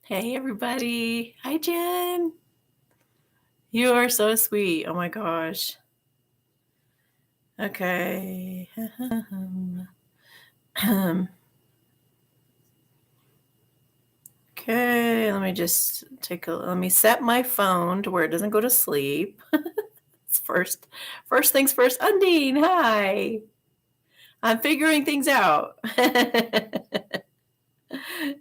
Hey, everybody. Hi, Jen. You are so sweet. Oh my gosh. Okay. Okay, let me set my phone to where it doesn't go to sleep. It's first things first. Undine, hi. I'm figuring things out.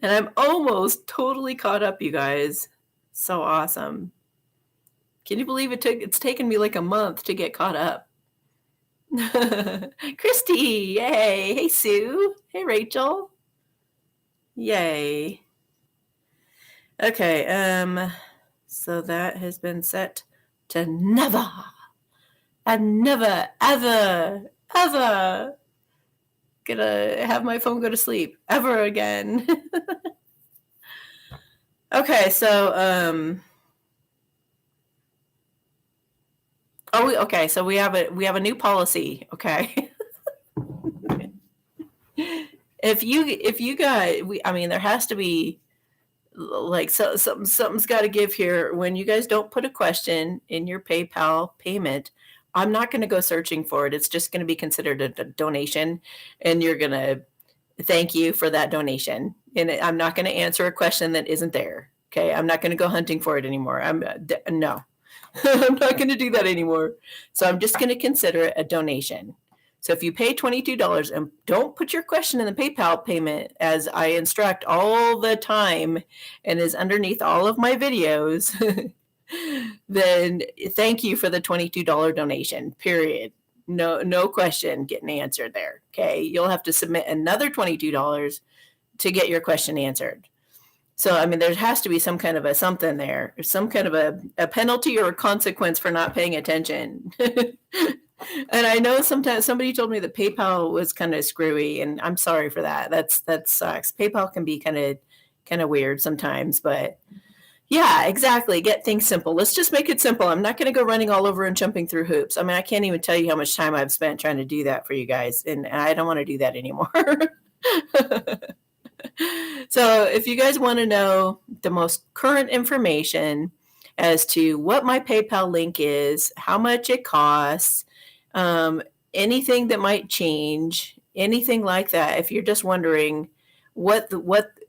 And I'm almost totally caught up, you guys. So awesome. Can you believe it's taken me like a month to get caught up? Christy, yay. Hey, Sue. Hey, Rachel. Yay. Okay, so that has been set to never and never, ever gonna have my phone go to sleep ever again. Okay, so so we have a new policy, okay? if you guys, there has to be like something's got to give here. When you guys don't put a question in your PayPal payment, I'm not going to go searching for it. It's just going to be considered a donation, and you're going to thank you for that donation. And I'm not going to answer a question that isn't there. Okay, I'm not going to go hunting for it anymore. No, I'm not going to do that anymore. So I'm just going to consider it a donation. So if you pay $22 and don't put your question in the PayPal payment as I instruct all the time and is underneath all of my videos, then thank you for the $22 donation, period. No question getting answered there. Okay. You'll have to submit another $22 to get your question answered. So, there has to be some kind of a something there, some kind of a penalty or a consequence for not paying attention. And I know sometimes somebody told me that PayPal was kind of screwy, and I'm sorry for that. That sucks. PayPal can be kind of weird sometimes, but yeah, exactly. Get things simple. Let's just make it simple. I'm not going to go running all over and jumping through hoops. I can't even tell you how much time I've spent trying to do that for you guys, and I don't want to do that anymore. So if you guys want to know the most current information as to what my PayPal link is, how much it costs, anything that might change, anything like that, if you're just wondering what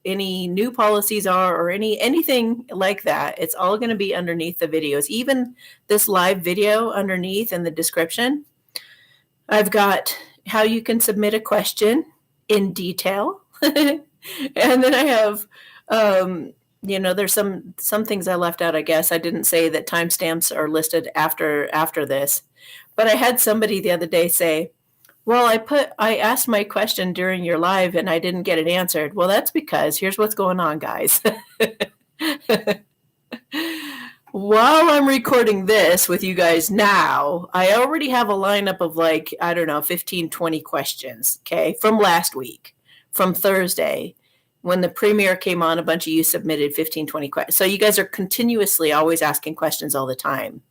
any new policies are or anything like that, it's all going to be underneath the videos. Even this live video underneath in the description, I've got how you can submit a question in detail. And then I have, there's some things I left out. I guess I didn't say that timestamps are listed after this, but I had somebody the other day say, "Well, I asked my question during your live and I didn't get it answered." Well, that's because here's what's going on, guys. While I'm recording this with you guys now, I already have a lineup of 15, 20 questions, okay, from last week, from Thursday. When the premiere came on, a bunch of you submitted 15, 20 questions. So you guys are continuously always asking questions all the time.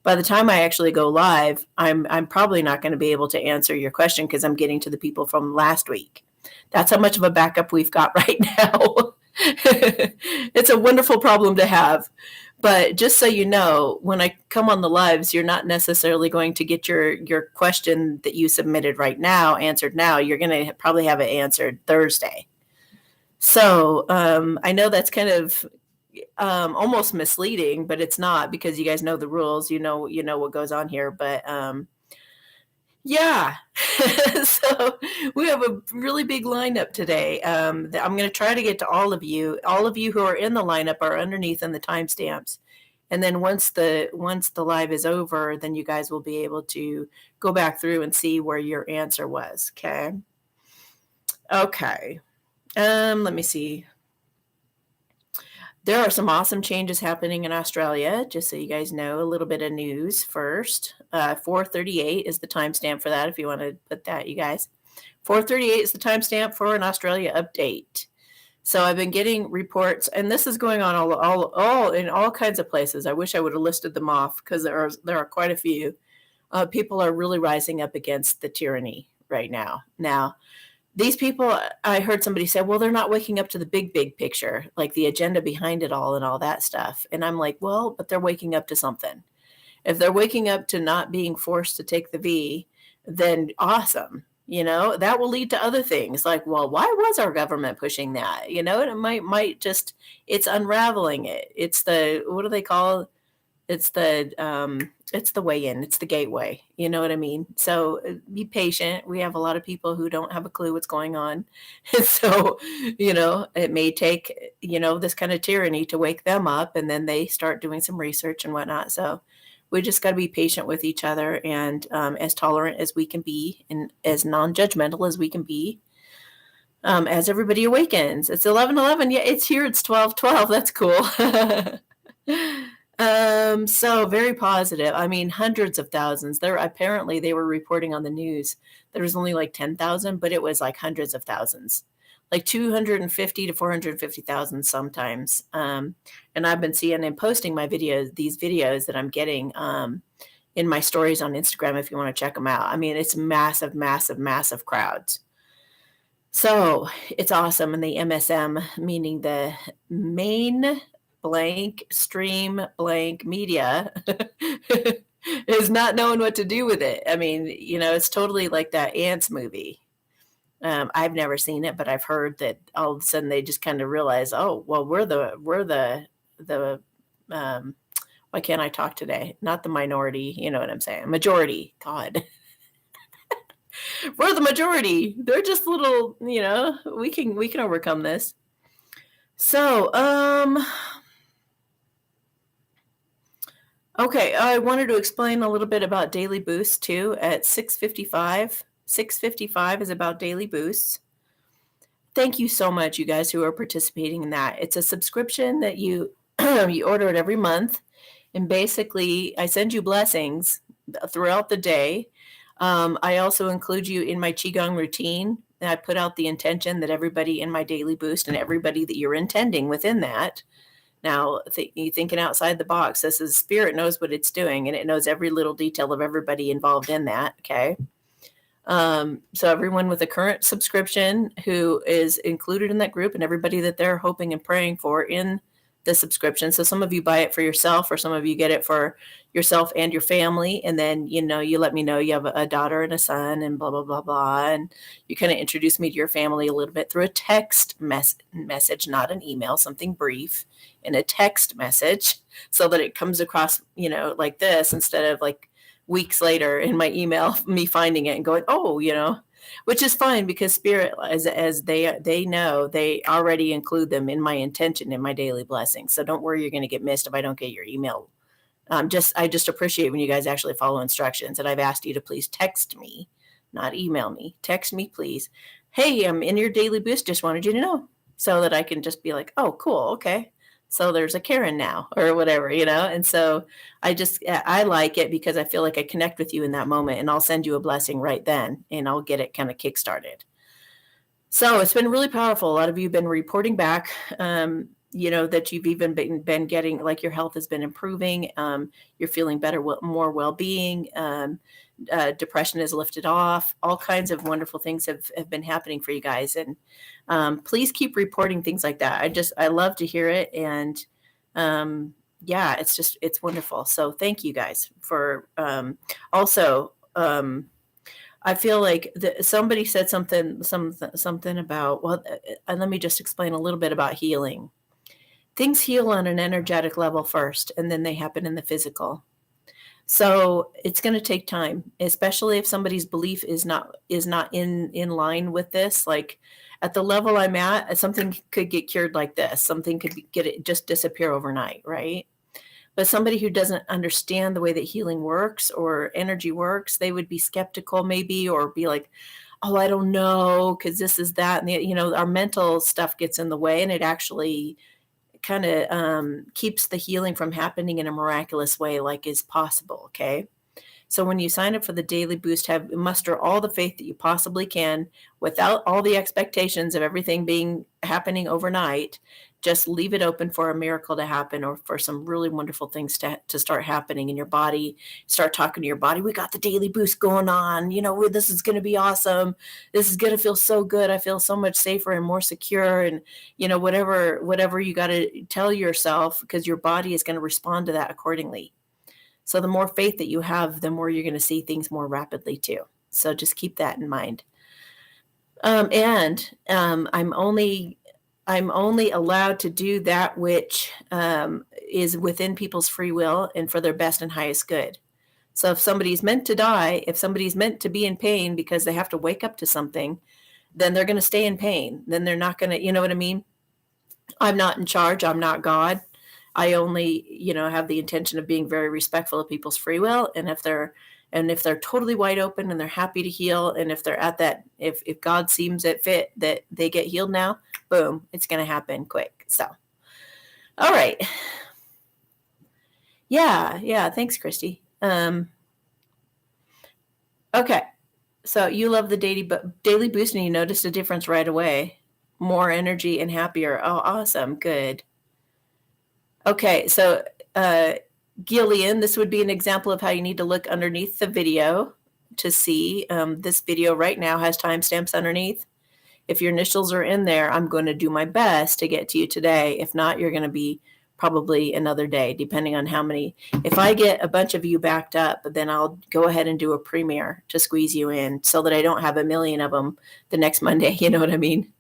By the time I actually go live, I'm probably not going to be able to answer your question because I'm getting to the people from last week. That's how much of a backup we've got right now. It's a wonderful problem to have. But just so you know, when I come on the lives, you're not necessarily going to get your question that you submitted right now answered now. You're going to probably have it answered Thursday. So I know that's kind of almost misleading, but it's not, because you guys know the rules. You know what goes on here. But yeah. So we have a really big lineup today. I'm going to try to get to all of you. All of you who are in the lineup are underneath in the timestamps. And then once the live is over, then you guys will be able to go back through and see where your answer was. Okay. Let me see. There are some awesome changes happening in Australia, just so you guys know. A little bit of news first. 4:38 is the timestamp for that, if you want to put that, you guys. 4:38 is the timestamp for an Australia update. So I've been getting reports, and this is going on all in all kinds of places. I wish I would have listed them off, because there are quite a few. People are really rising up against the tyranny right now. Now, these people, I heard somebody say, well, they're not waking up to the big picture, like the agenda behind it all and all that stuff. And I'm like, well, but they're waking up to something. If they're waking up to not being forced to take the V, then awesome. That will lead to other things like, well, why was our government pushing that? And it might just, it's unraveling it. It's the, what do they call, it's the way in, it's the gateway. You know what I mean? So be patient. We have a lot of people who don't have a clue what's going on. And so, it may take, this kind of tyranny to wake them up, and then they start doing some research and whatnot. So we just got to be patient with each other, and as tolerant as we can be, and as non-judgmental as we can be, as everybody awakens. It's 11:11. Yeah, it's here. It's 12:12. That's cool. So very positive. I mean, hundreds of thousands. Apparently they were reporting on the news. There was only like 10,000, but it was like hundreds of thousands, like 250 to 450,000 sometimes. And I've been seeing and posting these videos that I'm getting, in my stories on Instagram, if you want to check them out. I mean, it's massive, massive, massive crowds. So it's awesome. And the MSM, meaning the main blank stream blank media, is not knowing what to do with it. I mean, it's totally like that Ants movie. I've never seen it, but I've heard that all of a sudden they just kind of realize, oh, well, we're the why can't I talk today? Not the minority, you know what I'm saying? Majority. God. We're the majority. They're just little, we can overcome this. So, okay, I wanted to explain a little bit about daily boosts too at 6:55. 6:55 is about daily boosts. Thank you so much, you guys who are participating in that. It's a subscription that you you order it every month, and basically I send you blessings throughout the day. I also include you in my Qigong routine. And I put out the intention that everybody in my daily boost and everybody that you're intending within that. Now, you thinking outside the box. This is Spirit knows what it's doing, and it knows every little detail of everybody involved in that. Okay. So everyone with a current subscription who is included in that group, and everybody that they're hoping and praying for in the subscription. So some of you buy it for yourself, or some of you get it for yourself and your family. And then, you let me know you have a daughter and a son and blah, blah, blah, blah. And you kind of introduce me to your family a little bit through a text message, not an email, something brief in a text message, so that it comes across, like this, instead of like weeks later in my email, me finding it and going, oh, which is fine, because Spirit, as they know, they already include them in my intention, in my daily blessings. So don't worry, you're going to get missed if I don't get your email. I just appreciate when you guys actually follow instructions. And I've asked you to please text me, not email me. Text me, please. Hey, I'm in your daily boost. Just wanted you to know, so that I can just be like, oh, cool. Okay. So there's a Karen now, or whatever, And so I like it because I feel like I connect with you in that moment, and I'll send you a blessing right then, and I'll get it kind of kickstarted. So it's been really powerful. A lot of you have been reporting back, that you've even been getting, like, your health has been improving. You're feeling better, more well-being. Depression is lifted off. All kinds of wonderful things have been happening for you guys. And please keep reporting things like that. I love to hear it. And yeah, it's wonderful. So thank you guys for also. I feel like somebody said something about, well, let me just explain a little bit about healing. Things heal on an energetic level first, and then they happen in the physical. So it's going to take time, especially if somebody's belief is not in line with this. Like at the level I'm at, something could get cured like this. Something could just disappear overnight, right? But somebody who doesn't understand the way that healing works or energy works, they would be skeptical maybe, or be like, oh, I don't know, because this is that. And, our mental stuff gets in the way, and it actually kind of keeps the healing from happening in a miraculous way, like is possible. Okay. So when you sign up for the daily boost, muster all the faith that you possibly can, without all the expectations of everything happening overnight. Just leave it open for a miracle to happen, or for some really wonderful things to start happening in your body. Start talking to your body. We got the daily boost going on. This is going to be awesome. This is going to feel so good. I feel so much safer and more secure. And, whatever you got to tell yourself, because your body is going to respond to that accordingly. So the more faith that you have, the more you're going to see things more rapidly too. So just keep that in mind. I'm only allowed to do that which is within people's free will and for their best and highest good. So if somebody's meant to die, if somebody's meant to be in pain because they have to wake up to something, then they're going to stay in pain. Then they're not going to, you know what I mean? I'm not in charge. I'm not God. I only, have the intention of being very respectful of people's free will. And if they're totally wide open and they're happy to heal, and if they're at that, if God seems it fit that they get healed now, boom, it's going to happen quick. So, all right. Yeah. Thanks, Christy. Okay. So you love the daily boost and you noticed a difference right away. More energy and happier. Oh, awesome. Good. Okay. So, Gillian, this would be an example of how you need to look underneath the video to see. This video right now has timestamps underneath. If your initials are in there, I'm going to do my best to get to you today. If not, you're going to be probably another day, depending on how many. If I get a bunch of you backed up, then I'll go ahead and do a premiere to squeeze you in so that I don't have a million of them the next Monday. You know what I mean?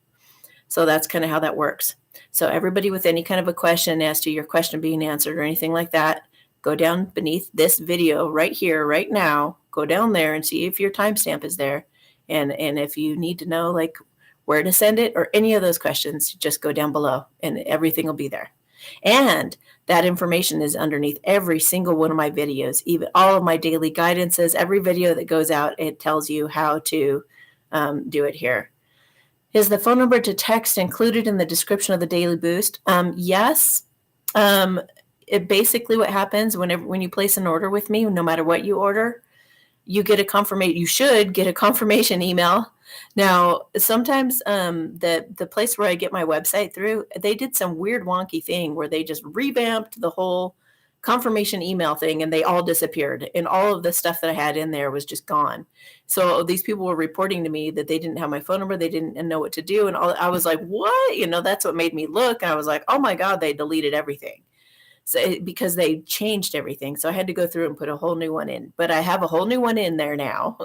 So that's kind of how that works. So everybody with any kind of a question as to your question being answered or anything like that, go down beneath this video right here, right now. Go down there and see if your timestamp is there. And if you need to know like where to send it or any of those questions, just go down below and everything will be there. And that information is underneath every single one of my videos, even all of my daily guidances, every video that goes out, it tells you how to do it here. Is the phone number to text included in the description of the Daily Boost? Yes. Basically what happens when you place an order with me, no matter what you order, you get a confirmation. You should get a confirmation email. Now, sometimes the place where I get my website through, they did some weird wonky thing where they just revamped the whole confirmation email thing and they all disappeared. And all of the stuff that I had in there was just gone. So these people were reporting to me that they didn't have my phone number. They didn't know what to do. And I was like, what? That's what made me look. And I was like, oh my God, they deleted everything. So because they changed everything. So I had to go through and put a whole new one in. But I have a whole new one in there now.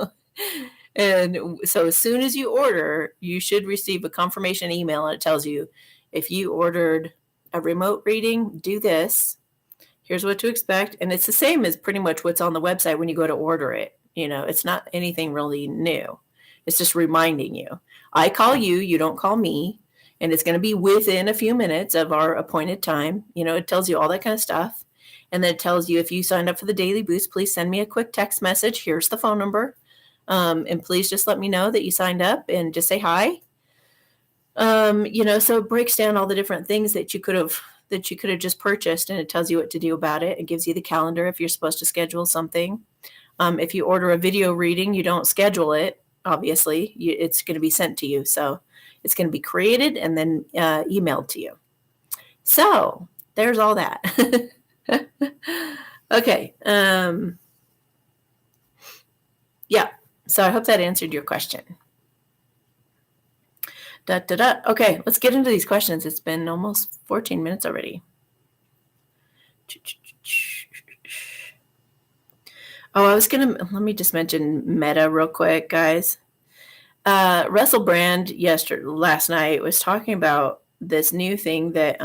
And so as soon as you order, you should receive a confirmation email. And it tells you, if you ordered a remote reading, do this. Here's what to expect. And it's the same as pretty much what's on the website when you go to order it. It's not anything really new. It's just reminding you. I call you, you don't call me. And it's going to be within a few minutes of our appointed time. It tells you all that kind of stuff. And then it tells you, if you signed up for the Daily Boost, please send me a quick text message. Here's the phone number. And please just let me know that you signed up and just say hi. So it breaks down all the different things that you could have just purchased, and it tells you what to do about it. It gives you the calendar if you're supposed to schedule something. If you order a video reading, you don't schedule it. Obviously, it's going to be sent to you. So it's going to be created and then emailed to you. So there's all that. Okay. Yeah. So I hope that answered your question. Okay, let's get into these questions. It's been almost 14 minutes already. Oh, let me just mention Meta real quick, guys. Russell Brand last night was talking about this new thing that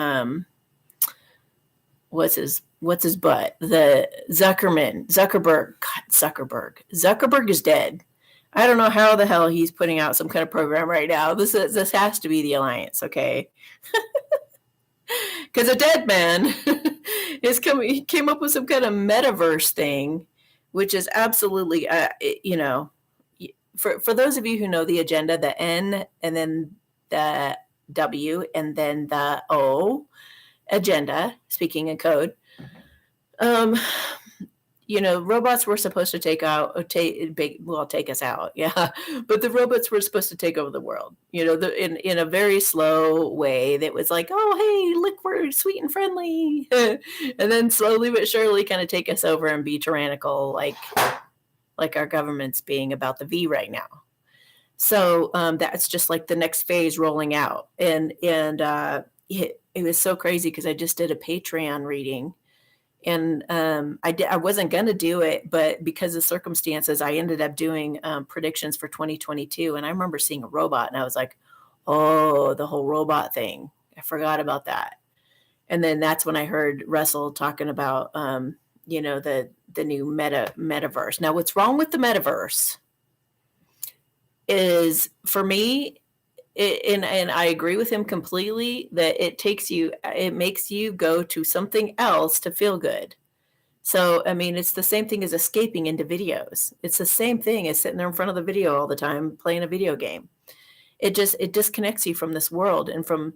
what's his butt? The Zuckerberg. God, Zuckerberg is dead. I don't know how the hell he's putting out some kind of program right now. This has to be the Alliance, okay? Because a dead man he came up with some kind of metaverse thing, which is absolutely, for those of you who know the agenda, the N and then the W and then the O agenda, speaking in code, robots were supposed to take us out. Yeah. But the robots were supposed to take over the world, in a very slow way that was like, oh, hey, look, we're sweet and friendly. And then slowly but surely kind of take us over and be tyrannical, like our government's being about the V right now. So that's just like the next phase rolling out. It was so crazy because I just did a Patreon reading. And I wasn't going to do it, but because of circumstances, I ended up doing predictions for 2022. And I remember seeing a robot and I was like, oh, the whole robot thing. I forgot about that. And then that's when I heard Russell talking about, the new metaverse. Now, what's wrong with the metaverse is, for me, and I agree with him completely, that it makes you go to something else to feel good. So, I mean, it's the same thing as escaping into videos. It's the same thing as sitting there in front of the video all the time, playing a video game. It disconnects you from this world and from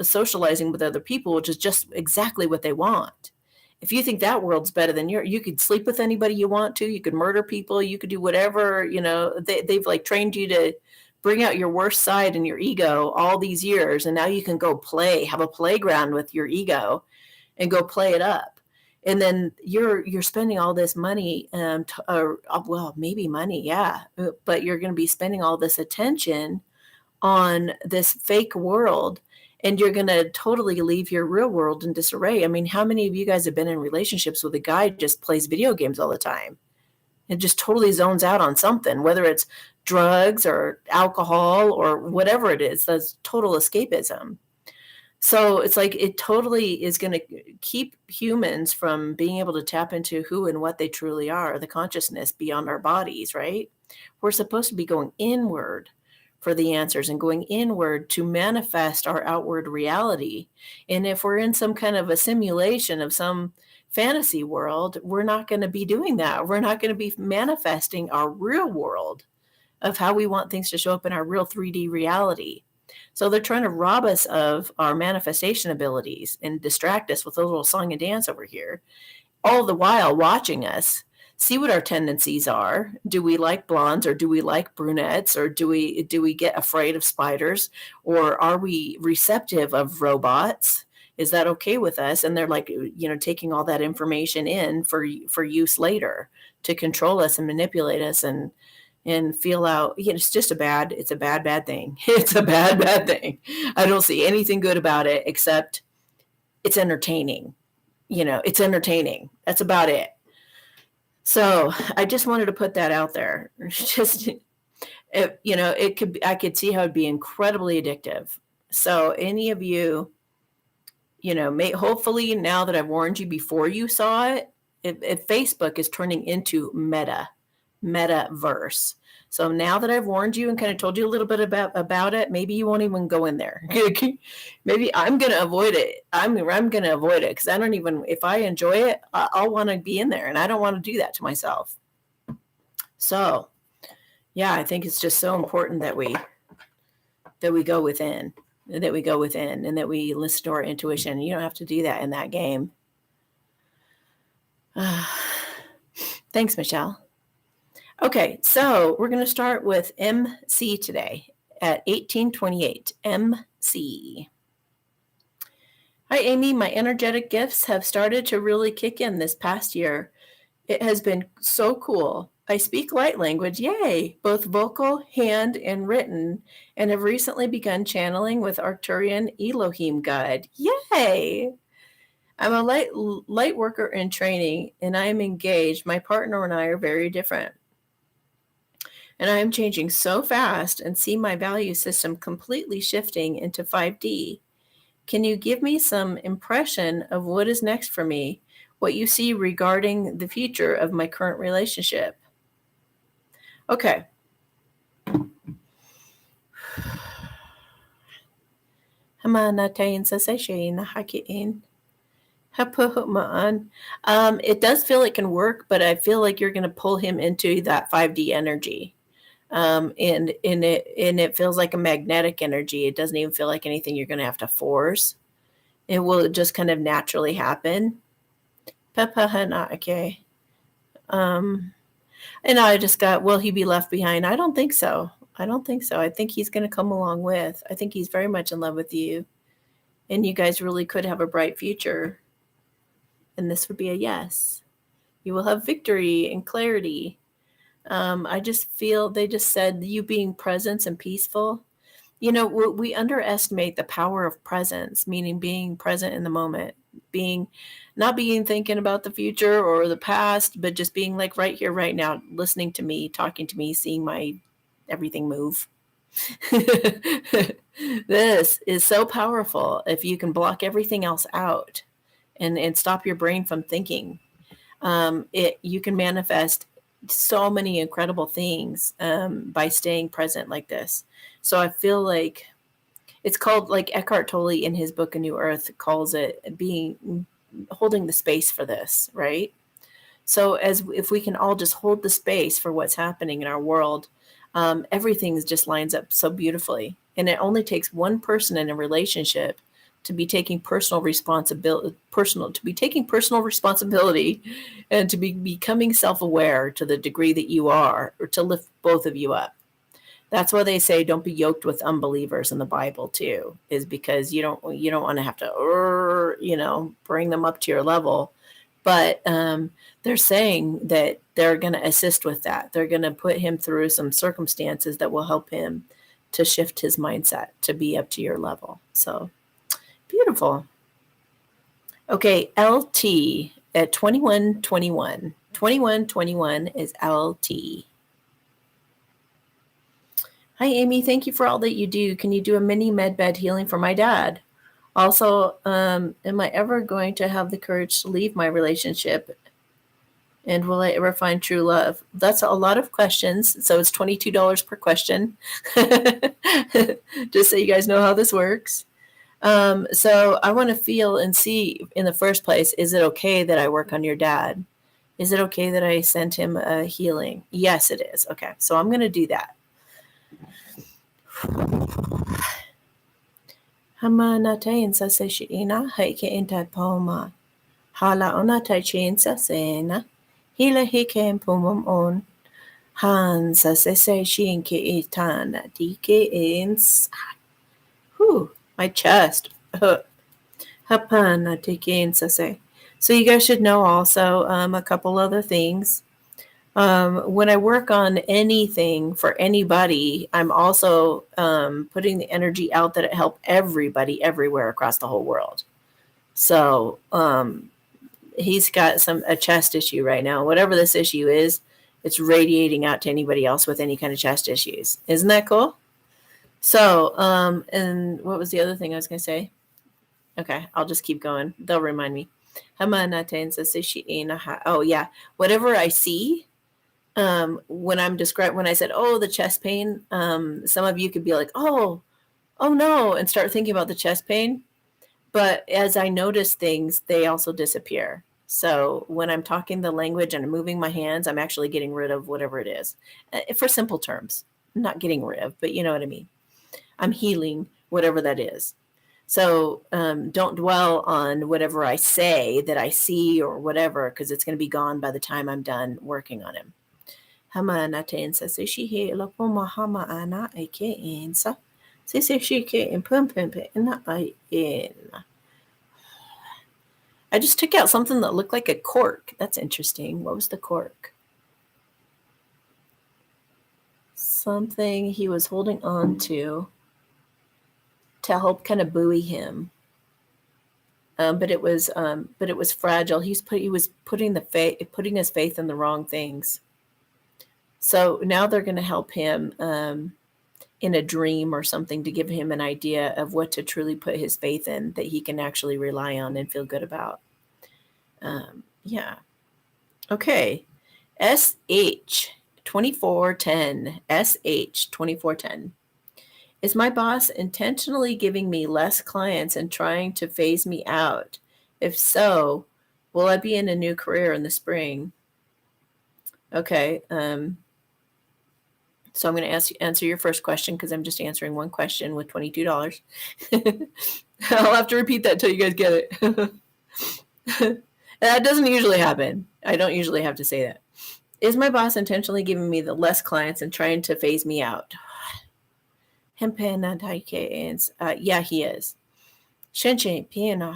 socializing with other people, which is just exactly what they want. If you think that world's better than you could sleep with anybody you want to, you could murder people, you could do whatever, they've like trained you to bring out your worst side and your ego all these years. And now you can go have a playground with your ego and go play it up. And then you're spending all this money, maybe money, yeah, but you're going to be spending all this attention on this fake world, and you're going to totally leave your real world in disarray. I mean, how many of you guys have been in relationships with a guy who just plays video games all the time and just totally zones out on something, whether it's drugs or alcohol or whatever it is? That's total escapism. So it's like it totally is going to keep humans from being able to tap into who and what they truly are, the consciousness beyond our bodies, right? We're supposed to be going inward for the answers and going inward to manifest our outward reality. And if we're in some kind of a simulation of some fantasy world, we're not going to be doing that. We're not going to be manifesting our real world of how we want things to show up in our real 3D reality. So they're trying to rob us of our manifestation abilities and distract us with a little song and dance over here, all the while watching us see what our tendencies are. Do we like blondes, or do we like brunettes, or do we get afraid of spiders, or are we receptive of robots? Is that okay with us? And they're like, taking all that information in for use later to control us and manipulate us and feel out. It's a bad thing. It's a bad thing. I don't see anything good about it except it's entertaining. It's entertaining. That's about it. So I just wanted to put that out there. I could see how it'd be incredibly addictive. So any of you, hopefully now that I've warned you before you saw it, if Facebook is turning into metaverse. So now that I've warned you and kind of told you a little bit about it, maybe you won't even go in there. Maybe I'm going to avoid it. I'm going to avoid it because if I enjoy it, I'll want to be in there, and I don't want to do that to myself. So, yeah, I think it's just so important that we go within, and that we listen to our intuition. You don't have to do that in that game. Thanks, Michelle. Okay, so we're going to start with MC today at 1828. MC. Hi, Amy. My energetic gifts have started to really kick in this past year. It has been so cool. I speak light language, yay, both vocal, hand, and written, and have recently begun channeling with Arcturian Elohim God. Yay! I'm a light worker in training, and I am engaged. My partner and I are very different. And I am changing so fast and see my value system completely shifting into 5D. Can you give me some impression of what is next for me, what you see regarding the future of my current relationship? Okay. It does feel it can work, but I feel like you're going to pull him into that 5D energy. And it feels like a magnetic energy. It doesn't even feel like anything you're going to have to force. It will just kind of naturally happen. Okay. And I just got, will he be left behind? I don't think so. I don't think so. I think he's going to come along with. I think he's very much in love with you. And you guys really could have a bright future. And this would be a yes. You will have victory and clarity. I just feel they just said you being present and peaceful. You know, we underestimate the power of presence, meaning being present in the moment, being not being thinking about the future or the past, but just being like right here, right now, listening to me, talking to me, seeing my everything move. This is so powerful if you can block everything else out and stop your brain from thinking. You can manifest so many incredible things by staying present like this. So I feel like it's called, like Eckhart Tolle in his book A New Earth calls it being holding the space for this, right? So as if we can all just hold the space for what's happening in our world, everything just lines up so beautifully. And it only takes one person in a relationship to be taking personal responsibility, and to be becoming self-aware to the degree that you are, or to lift both of you up. That's why they say don't be yoked with unbelievers in the Bible too, is because you don't want to have to, bring them up to your level. But they're saying that they're going to assist with that. They're going to put him through some circumstances that will help him to shift his mindset to be up to your level. So beautiful. Okay, LT at 2121. 2121 is LT. Hi, Amy. Thank you for all that you do. Can you do a mini med bed healing for my dad? Also, am I ever going to have the courage to leave my relationship? And will I ever find true love? That's a lot of questions. So it's $22 per question. Just so you guys know how this works. So I want to feel and see in the first place, is it okay that I work on your dad? Is it okay that I send him a healing? Yes, it is. Okay. So I'm going to do that. Hamana tainsa se shiina haike inta poma. Hala ona taichinsa sena. Hila hike pumum on. Hansa se shinke itana dike ins. Whew, my chest. Hapana takinsa se. So you guys should know also a couple other things. When I work on anything for anybody, I'm also putting the energy out that it help everybody everywhere across the whole world. So he's got a chest issue right now. Whatever this issue is, it's radiating out to anybody else with any kind of chest issues. Isn't that cool? So, and what was the other thing I was going to say? Okay, I'll just keep going. They'll remind me. Oh, yeah. Whatever I see, when I said, oh, the chest pain, some of you could be like, oh no, and start thinking about the chest pain. But as I notice things, they also disappear. So when I'm talking the language and I'm moving my hands, I'm actually getting rid of whatever it is. For simple terms, I'm not getting rid of, but you know what I mean. I'm healing whatever that is. So don't dwell on whatever I say that I see or whatever, because it's going to be gone by the time I'm done working on him. I just took out something that looked like a cork. That's interesting. What was the cork? Something he was holding on to help kind of buoy him. But it was fragile. He was putting his faith in the wrong things. So now they're going to help him in a dream or something to give him an idea of what to truly put his faith in, that he can actually rely on and feel good about. Yeah. Okay. SH 2410. SH 2410. Is my boss intentionally giving me less clients and trying to phase me out? If so, will I be in a new career in the spring? Okay. So I'm going to answer your first question, because I'm just answering one question with $22. I'll have to repeat that until you guys get it. That doesn't usually happen. I don't usually have to say that. Is my boss intentionally giving me the less clients and trying to phase me out? Yeah, he is. Now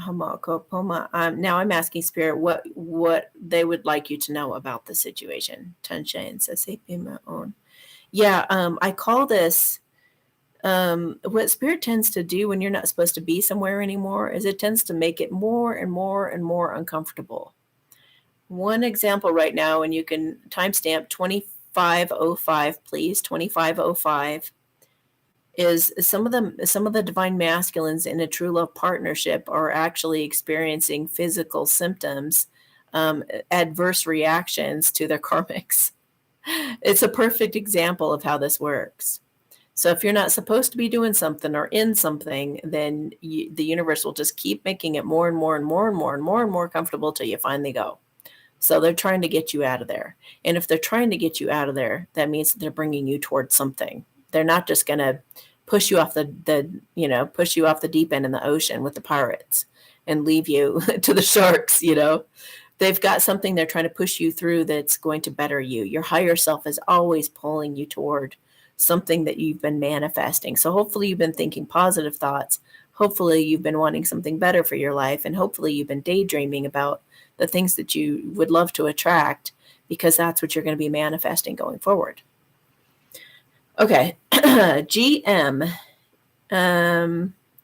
I'm asking Spirit what they would like you to know about the situation. Yeah, I call this what Spirit tends to do when you're not supposed to be somewhere anymore is it tends to make it more and more and more uncomfortable. One example right now, and you can timestamp 2505, please, 2505, is some of the divine masculines in a true love partnership are actually experiencing physical symptoms, adverse reactions to their karmics. It's a perfect example of how this works. So if you're not supposed to be doing something or in something, then the universe will just keep making it more and more and more and more and more and more comfortable till you finally go. So they're trying to get you out of there. And if they're trying to get you out of there, that means that they're bringing you towards something. They're not just going to push you off push you off the deep end in the ocean with the pirates and leave you to the sharks. They've got something they're trying to push you through that's going to better you. Your higher self is always pulling you toward something that you've been manifesting. So hopefully you've been thinking positive thoughts. Hopefully you've been wanting something better for your life. And hopefully you've been daydreaming about the things that you would love to attract, because that's what you're going to be manifesting going forward. Okay. GM.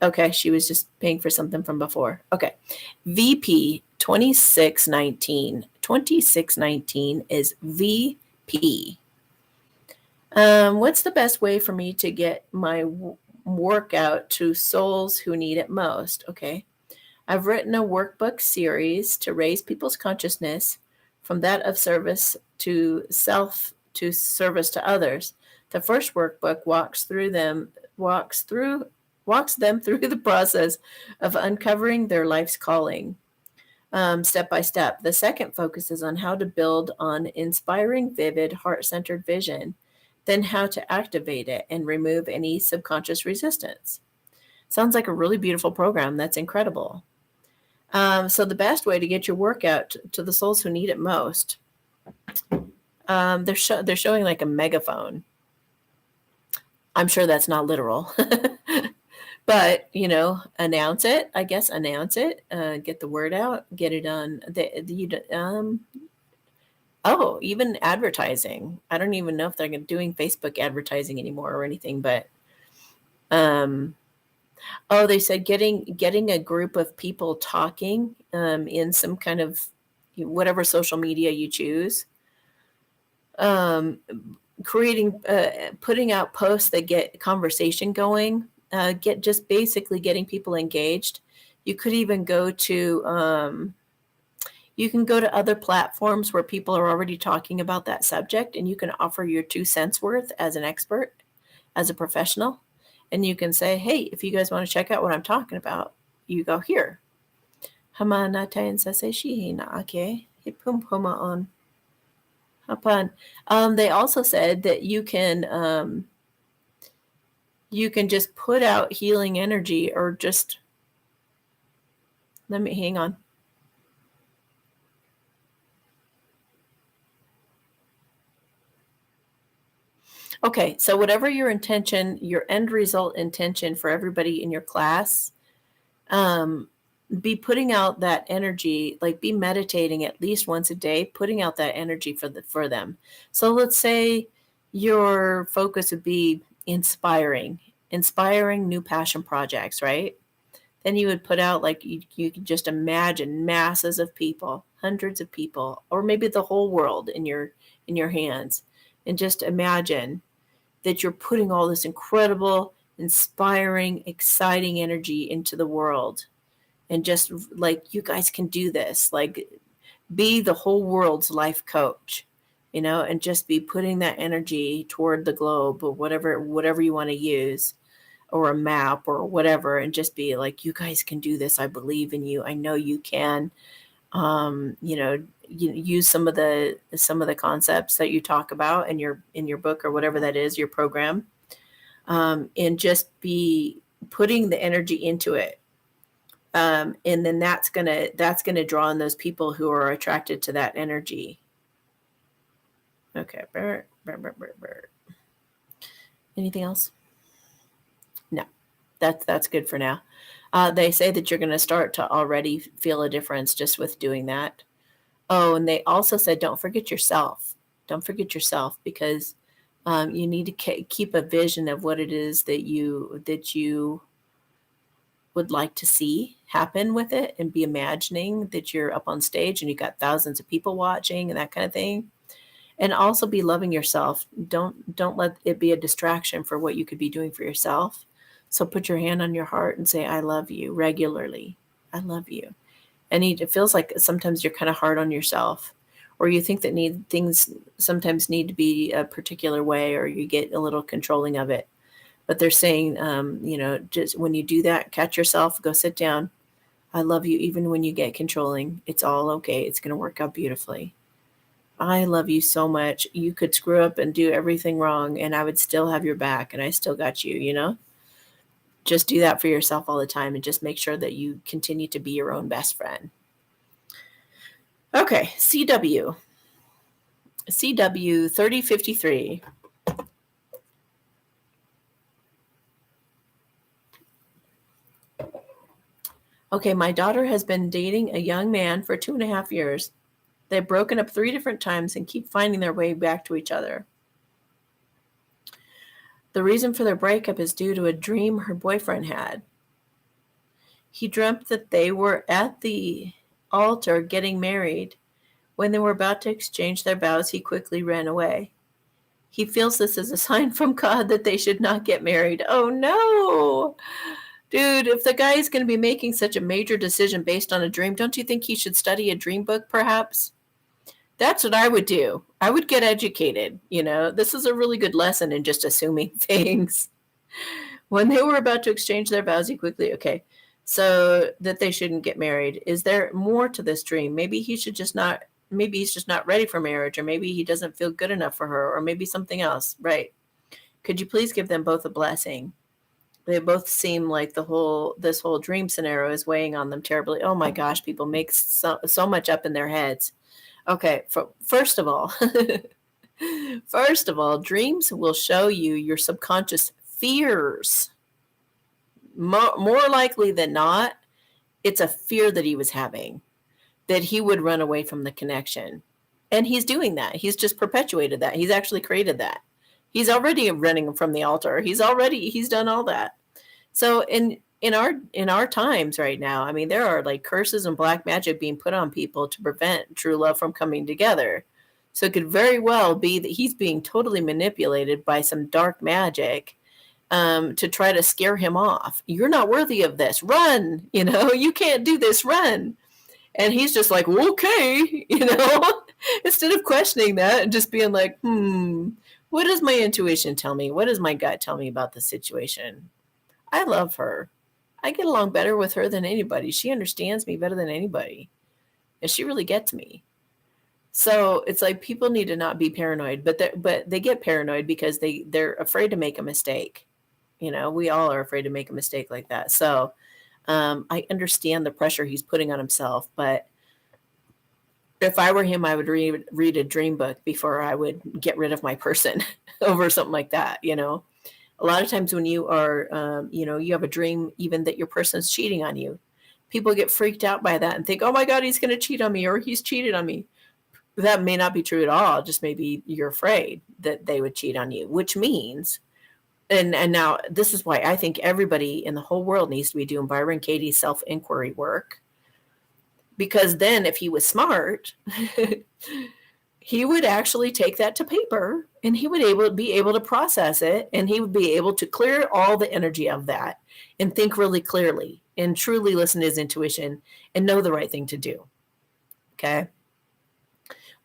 Okay, she was just paying for something from before. Okay. VP 2619. 2619 is VP. What's the best way for me to get my workout to souls who need it most? Okay. I've written a workbook series to raise people's consciousness from that of service to self to service to others. The first workbook walks them through the process of uncovering their life's calling, step by step. The second focuses on how to build on inspiring, vivid, heart-centered vision, then how to activate it and remove any subconscious resistance. Sounds like a really beautiful program. That's incredible. So the best way to get your workout to the souls who need it most, they're showing like a megaphone. I'm sure that's not literal, but announce it. I guess announce it. Get the word out. Get it on. Even advertising. I don't even know if they're doing Facebook advertising anymore or anything, but they said getting a group of people talking in some kind of whatever social media you choose. Putting out posts that get conversation going, basically getting people engaged. You could even go to other platforms where people are already talking about that subject, and you can offer your 2 cents worth as an expert, as a professional. And you can say, hey, if you guys want to check out what I'm talking about, you go here. They also said that you can just put out healing energy, or just let me hang on. Okay, so whatever your intention, your end result intention for everybody in your class, be putting out that energy, like be meditating at least once a day, putting out that energy for them. So let's say your focus would be inspiring new passion projects, right? Then you would put out, like, you could just imagine masses of people, hundreds of people, or maybe the whole world in your hands, and just imagine that you're putting all this incredible, inspiring, exciting energy into the world. And just like, you guys can do this, like, be the whole world's life coach, and just be putting that energy toward the globe, or whatever you want to use, or a map or whatever, and just be like, you guys can do this. I believe in you. I know you can. Use some of the concepts that you talk about in your book, or whatever that is, your program, and just be putting the energy into it. And then that's gonna draw in those people who are attracted to that energy. Okay. Anything else? No. That's good for now. They say that you're going to start to already feel a difference just with doing that. Oh, and they also said, don't forget yourself. Don't forget yourself, because you need to keep a vision of what it is that you would like to see happen with it, and be imagining that you're up on stage and you got thousands of people watching and that kind of thing. And also be loving yourself. Don't let it be a distraction for what you could be doing for yourself. So put your hand on your heart and say, I love you regularly. I love you. And it feels like sometimes you're kind of hard on yourself, or you think that things sometimes need to be a particular way, or you get a little controlling of it. But they're saying, just when you do that, catch yourself, go sit down. I love you. Even when you get controlling, it's all okay. It's going to work out beautifully. I love you so much. You could screw up and do everything wrong, and I would still have your back, and I still got you. Just do that for yourself all the time, and just make sure that you continue to be your own best friend. Okay, CW 3053. Okay, my daughter has been dating a young man for 2.5 years. They've broken up 3 different times and keep finding their way back to each other. The reason for their breakup is due to a dream her boyfriend had. He dreamt that they were at the altar getting married. When they were about to exchange their vows, he quickly ran away. He feels this is a sign from God that they should not get married. Oh no! Dude, if the guy is going to be making such a major decision based on a dream, don't you think he should study a dream book perhaps? That's what I would do. I would get educated. This is a really good lesson in just assuming things. When they were about to exchange their vows, he quickly, okay, so that they shouldn't get married. Is there more to this dream? Maybe he's just not ready for marriage, or maybe he doesn't feel good enough for her, or maybe something else. Right. Could you please give them both a blessing? They both seem like this whole dream scenario is weighing on them terribly. Oh my gosh, people make so much up in their heads. Okay, first of all, dreams will show you your subconscious fears. More likely than not, it's a fear that he was having, that he would run away from the connection. And he's doing that. He's just perpetuated that. He's actually created that. He's already running from the altar. He's done all that. So in our times right now, I mean, there are like curses and black magic being put on people to prevent true love from coming together. So it could very well be that he's being totally manipulated by some dark magic to try to scare him off. You're not worthy of this. Run. You can't do this. Run. And he's just like, okay, instead of questioning that and just being like, what does my intuition tell me? What does my gut tell me about the situation? I love her. I get along better with her than anybody. She understands me better than anybody. And she really gets me. So it's like people need to not be paranoid, but they get paranoid because they're afraid to make a mistake. We all are afraid to make a mistake like that. So I understand the pressure he's putting on himself, but if I were him, I would read a dream book before I would get rid of my person over something like that. A lot of times when you are, you have a dream even that your person's cheating on you, people get freaked out by that and think, oh my God, he's going to cheat on me, or he's cheated on me. That may not be true at all. Just maybe you're afraid that they would cheat on you, which means, and now this is why I think everybody in the whole world needs to be doing Byron Katie's self-inquiry work. Because then if he was smart, he would actually take that to paper, and he would be able to process it, and he would be able to clear all the energy of that and think really clearly and truly listen to his intuition and know the right thing to do. Okay.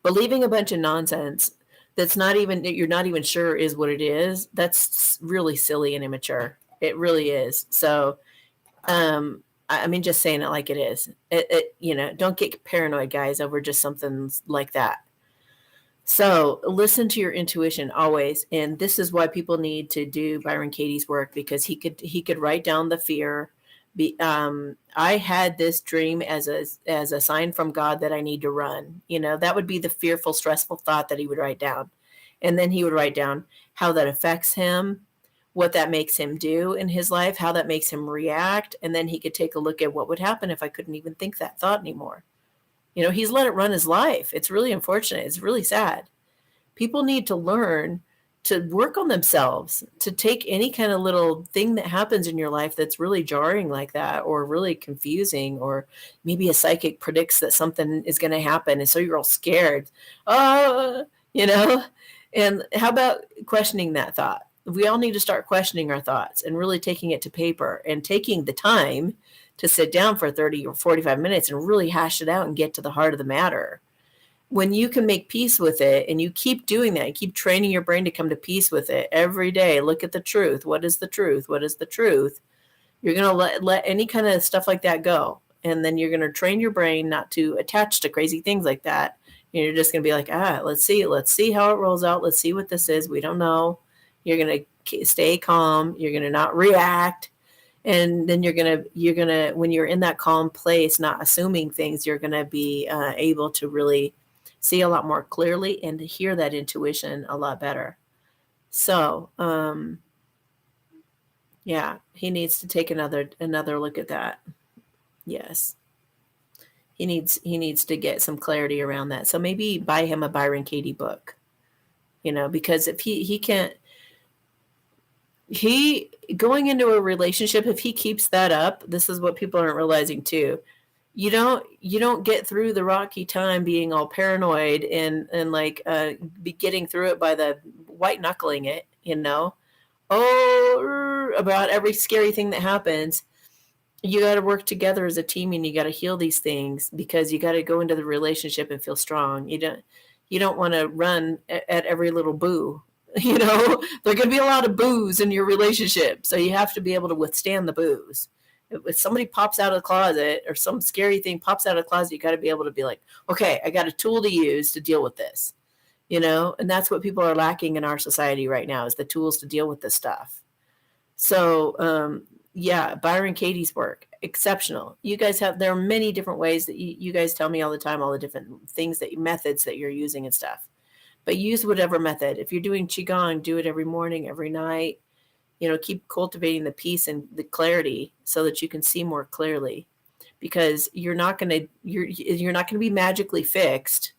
Believing a bunch of nonsense that you're not even sure is what it is, that's really silly and immature. It really is. So, I mean, just saying it like it is. Don't get paranoid, guys, over just something like that. So listen to your intuition always. And this is why people need to do Byron Katie's work, because he could write down the fear. I had this dream as a sign from God that I need to run. That would be the fearful, stressful thought that he would write down. And then he would write down how that affects him, what that makes him do in his life, how that makes him react. And then he could take a look at what would happen if I couldn't even think that thought anymore. He's let it run his life. It's really unfortunate. It's really sad. People need to learn to work on themselves, to take any kind of little thing that happens in your life that's really jarring like that, or really confusing, or maybe a psychic predicts that something is going to happen. And so you're all scared. Oh, and how about questioning that thought? We all need to start questioning our thoughts and really taking it to paper and taking the time to sit down for 30 or 45 minutes and really hash it out and get to the heart of the matter. When you can make peace with it and you keep doing that, you keep training your brain to come to peace with it every day. Look at the truth. What is the truth? What is the truth? You're going to let any kind of stuff like that go. And then you're going to train your brain not to attach to crazy things like that. You're just going to be like, let's see how it rolls out. Let's see what this is. We don't know. You're going to stay calm. You're going to not react. And then you're going to, when you're in that calm place, not assuming things, you're going to be able to really see a lot more clearly and to hear that intuition a lot better. So, yeah, he needs to take another look at that. Yes. He needs to get some clarity around that. So maybe buy him a Byron Katie book, because if he can't, going into a relationship, if he keeps that up, this is what people aren't realizing too. You don't get through the rocky time being all paranoid and like be getting through it by the white knuckling it, about every scary thing that happens. You got to work together as a team and you got to heal these things, because you got to go into the relationship and feel strong. You don't want to run at every little boo. There are going to be a lot of boos in your relationship, so you have to be able to withstand the boos. If somebody pops out of the closet or some scary thing pops out of the closet, you got to be able to be like, okay, I got a tool to use to deal with this, and that's what people are lacking in our society right now, is the tools to deal with this stuff. So, yeah, Byron Katie's work, exceptional. You guys there are many different ways that you guys tell me all the time, all the different things methods that you're using and stuff, but use whatever method. If you're doing Qigong, do it every morning, every night. Keep cultivating the peace and the clarity so that you can see more clearly, because you're not going to be magically fixed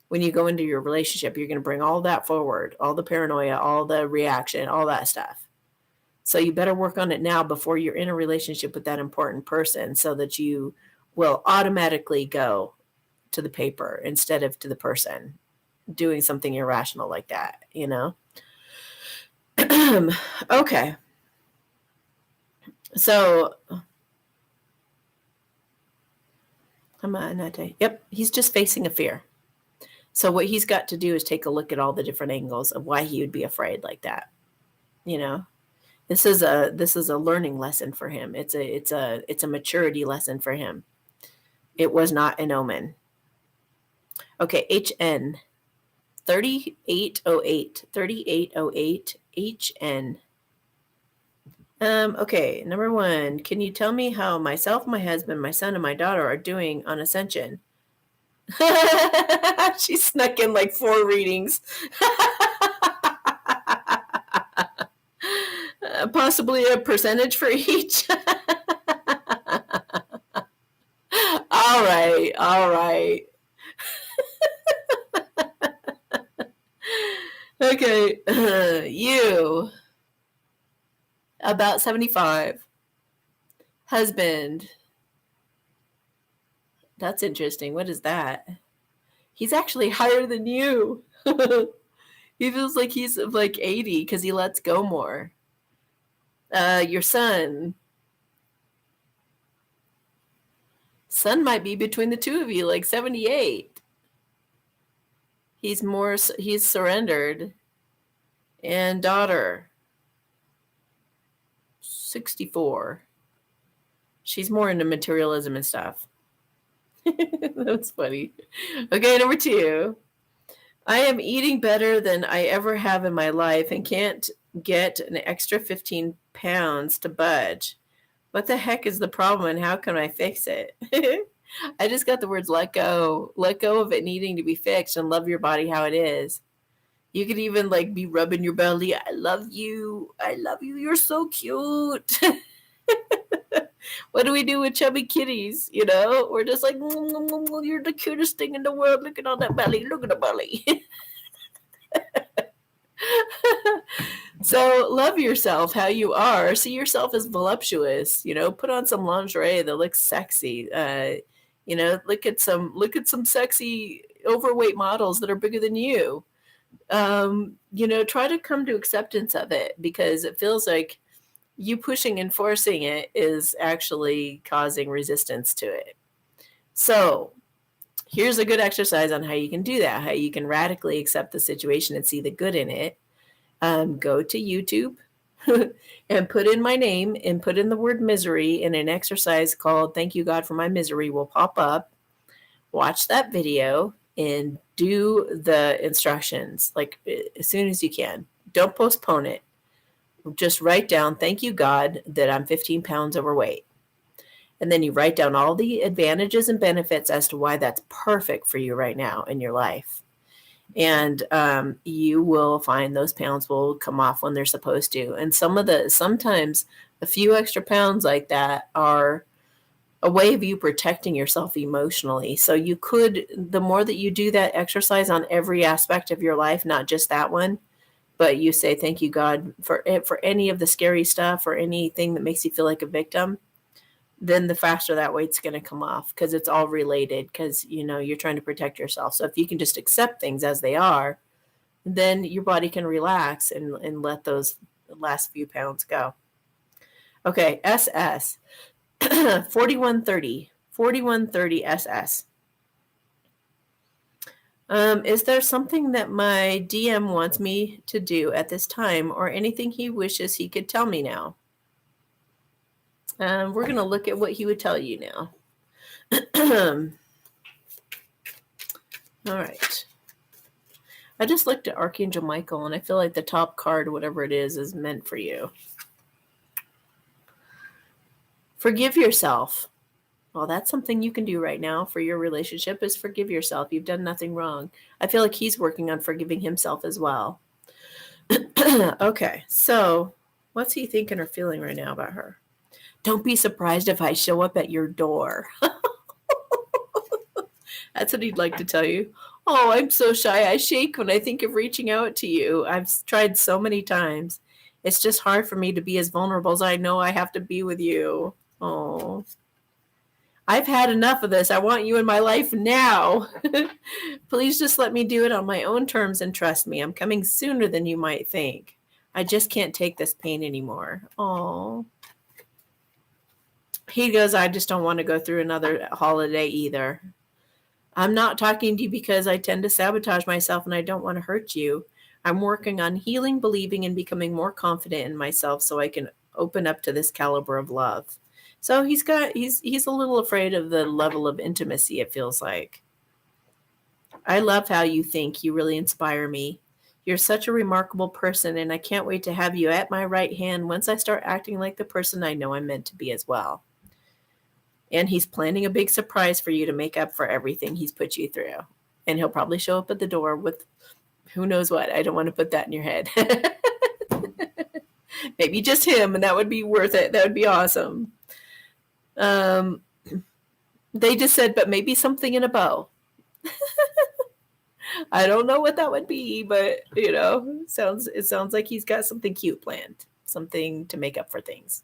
when you go into your relationship. You're going to bring all that forward, all the paranoia, all the reaction, all that stuff. So you better work on it now before you're in a relationship with that important person, so that you will automatically go to the paper instead of to the person doing something irrational like that, Okay. So, yep, he's just facing a fear. So what he's got to do is take a look at all the different angles of why he would be afraid like that. This is a learning lesson for him. It's a maturity lesson for him. It was not an omen. Okay, HN 3808 HN. Okay, number 1, can you tell me how myself, my husband, my son, and my daughter are doing on Ascension? She snuck in like 4 readings. Possibly a percentage for each. All right. Okay, you, about 75. Husband, that's interesting. What is that? He's actually higher than you. He feels like he's like 80 because he lets go more. Your son might be between the two of you, like 78. He's surrendered. And daughter, 64. She's more into materialism and stuff. That's funny. Okay, number 2. I am eating better than I ever have in my life and can't get an extra 15 pounds to budge. What the heck is the problem and how can I fix it? I just got the words let go. Let go of it needing to be fixed and love your body how it is. You could even like be rubbing your belly. I love you. I love you. You're so cute. What do we do with chubby kitties? You know, we're just like, you're the cutest thing in the world. Look at all that belly. Look at the belly. So love yourself how you are. See yourself as voluptuous. You know, put on some lingerie that looks sexy. You know, look at some sexy overweight models that are bigger than you. You know, try to come to acceptance of it, because it feels like you pushing and forcing it is actually causing resistance to it. So here's a good exercise on how you can do that, how you can radically accept the situation and see the good in it. Go to YouTube and put in my name and put in the word misery, and an exercise called Thank You God for My Misery will pop up. Watch that video and do the instructions like as soon as you can. Don't postpone it. Just write down, thank you God that I'm 15 pounds overweight. And then you write down all the advantages and benefits as to why that's perfect for you right now in your life. And you will find those pounds will come off when they're supposed to. And sometimes a few extra pounds like that are a way of you protecting yourself emotionally. So you could, the more that you do that exercise on every aspect of your life, not just that one, but you say, thank you, God, for any of the scary stuff or anything that makes you feel like a victim, then the faster that weight's going to come off, because it's all related, because, you know, you're trying to protect yourself. So if you can just accept things as they are, then your body can relax and let those last few pounds go. Okay, SS. 4130 SS. Is there something that my DM wants me to do at this time, or anything he wishes he could tell me now? We're going to look at what he would tell you now. All right. I just looked at Archangel Michael, and I feel like the top card, whatever it is meant for you. Forgive yourself. Well, that's something you can do right now for your relationship, is forgive yourself. You've done nothing wrong. I feel like he's working on forgiving himself as well. Okay, so what's he thinking or feeling right now about her? Don't be surprised if I show up at your door. That's what he'd like to tell you. Oh, I'm so shy. I shake when I think of reaching out to you. I've tried so many times. It's just hard for me to be as vulnerable as I know I have to be with you. Oh, I've had enough of this. I want you in my life now. Please just let me do it on my own terms and trust me. I'm coming sooner than you might think. I just can't take this pain anymore. Oh. He goes, I just don't want to go through another holiday either. I'm not talking to you because I tend to sabotage myself and I don't want to hurt you. I'm working on healing, believing, and becoming more confident in myself so I can open up to this caliber of love. So he's a little afraid of the level of intimacy, it feels like. I love how you think. You really inspire me. You're such a remarkable person, and I can't wait to have you at my right hand once I start acting like the person I know I'm meant to be as well. And he's planning a big surprise for you to make up for everything he's put you through. And he'll probably show up at the door with who knows what. I don't want to put that in your head. Maybe just him, and that would be worth it. That would be awesome. They just said, but maybe something in a bow. I don't know what that would be, but you know, it sounds like he's got something cute planned, something to make up for things.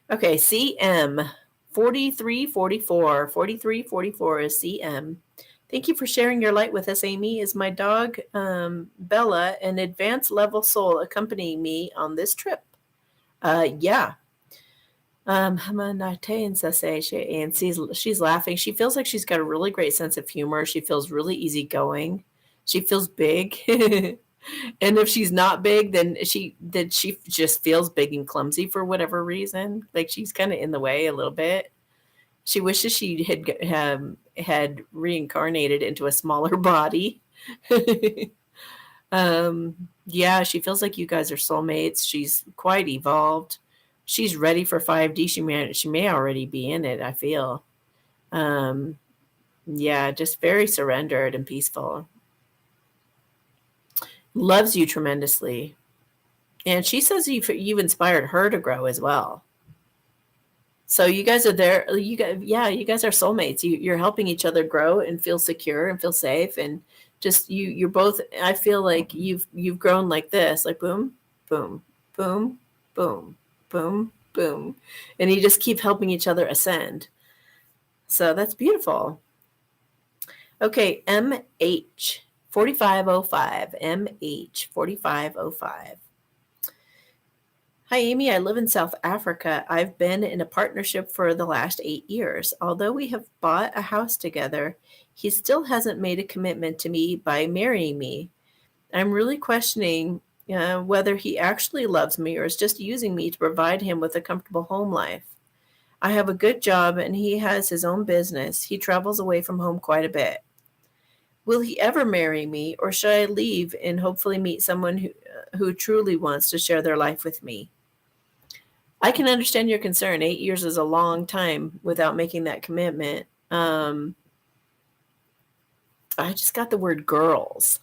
Okay, CM 4344. 4344 is CM. Thank you for sharing your light with us, Amy. Is my dog Bella, an advanced level soul, accompanying me on this trip? Yeah. And she's laughing. She feels like she's got a really great sense of humor. She feels really easygoing. She feels big. And if she's not big, then she just feels big and clumsy for whatever reason. Like she's kind of in the way a little bit. She wishes she had reincarnated into a smaller body. Yeah, she feels like you guys are soulmates. She's quite evolved. She's ready for 5D. She may already be in it, I feel. Yeah, just very surrendered and peaceful. loves you tremendously. And she says you've inspired her to grow as well. So you guys are there. You guys are soulmates. You're helping each other grow and feel secure and feel safe, and just you're both. I feel like you've grown like this, like boom, boom, boom, boom, boom, boom, and you just keep helping each other ascend. So that's beautiful. Okay, MH 4505. MH 4505. Hi, Amy. I live in South Africa. I've been in a partnership for the last 8 years. Although we have bought a house together, he still hasn't made a commitment to me by marrying me. I'm really questioning whether he actually loves me or is just using me to provide him with a comfortable home life. I have a good job and he has his own business. He travels away from home quite a bit. Will he ever marry me, or should I leave and hopefully meet someone who truly wants to share their life with me? I can understand your concern. 8 years is a long time without making that commitment. I just got the word girls.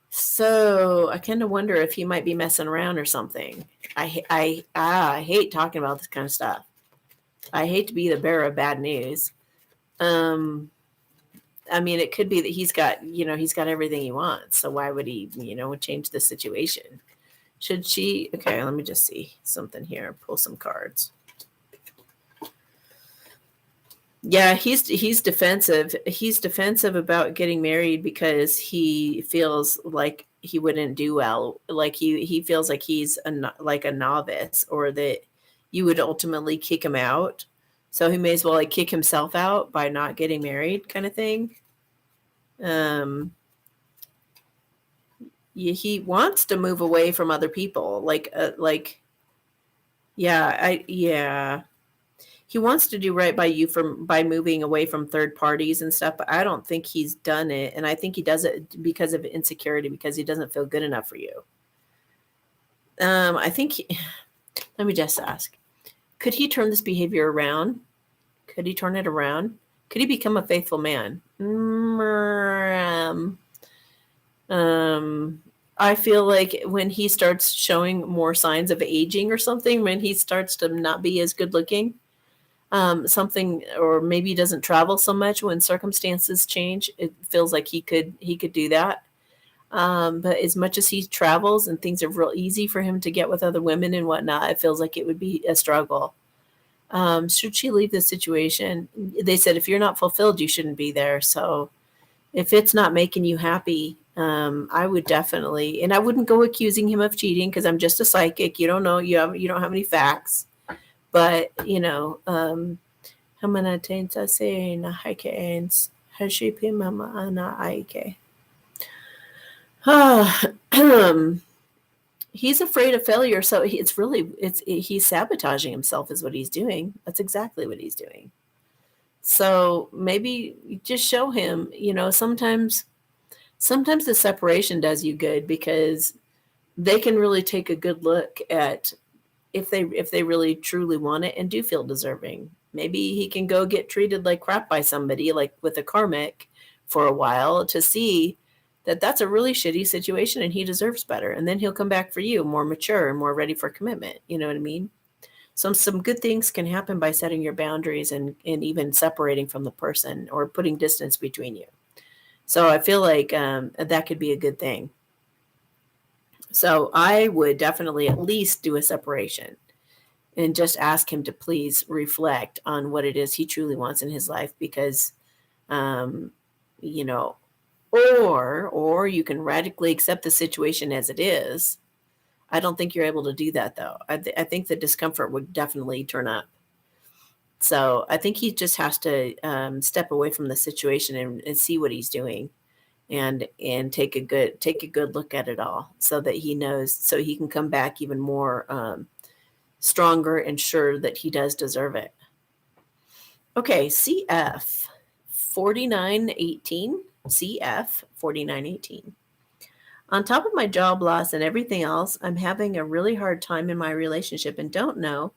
So I kind of wonder if he might be messing around or something. I hate talking about this kind of stuff. I hate to be the bearer of bad news. I mean, it could be that he's got everything he wants. So why would he, change the situation? Should she? Okay, let me just see something here. Pull some cards. Yeah, he's defensive. He's defensive about getting married because he feels like he wouldn't do well. Like he feels like he's like a novice, or that you would ultimately kick him out. So he may as well like kick himself out by not getting married, kind of thing. He wants to move away from other people. Yeah. He wants to do right by you by moving away from third parties and stuff, but I don't think he's done it. And I think he does it because of insecurity, because he doesn't feel good enough for you. I think, let me just ask, could he turn this behavior around? Could he turn it around? Could he become a faithful man? I feel like when he starts showing more signs of aging or something, when he starts to not be as good looking, something, or maybe he doesn't travel so much when circumstances change, it feels like he could do that. But as much as he travels and things are real easy for him to get with other women and whatnot, it feels like it would be a struggle. Should she leave the situation? They said if you're not fulfilled, you shouldn't be there. So if it's not making you happy, I would definitely, and I wouldn't go accusing him of cheating because I'm just a psychic. You don't know, you don't have any facts. But hamanatain sa se na haikeens hashipi mama ana aike. He's afraid of failure, so he's sabotaging himself is what he's doing. That's exactly what he's doing. So maybe just show him, sometimes the separation does you good, because they can really take a good look at if they really truly want it and do feel deserving. Maybe he can go get treated like crap by somebody, like with a karmic, for a while to see that that's a really shitty situation and he deserves better. And then he'll come back for you more mature and more ready for commitment. You know what I mean? Some good things can happen by setting your boundaries and even separating from the person or putting distance between you. So I feel like that could be a good thing. So I would definitely at least do a separation and just ask him to please reflect on what it is he truly wants in his life, because, you know, or you can radically accept the situation as it is. I don't think you're able to do that, though. I think the discomfort would definitely turn up. So I think he just has to step away from the situation and see what he's doing, and take a good look at it all, so that he knows, so he can come back even more stronger and sure that he does deserve it. Okay, CF 4918. CF 4918. On top of my job loss and everything else, I'm having a really hard time in my relationship and don't know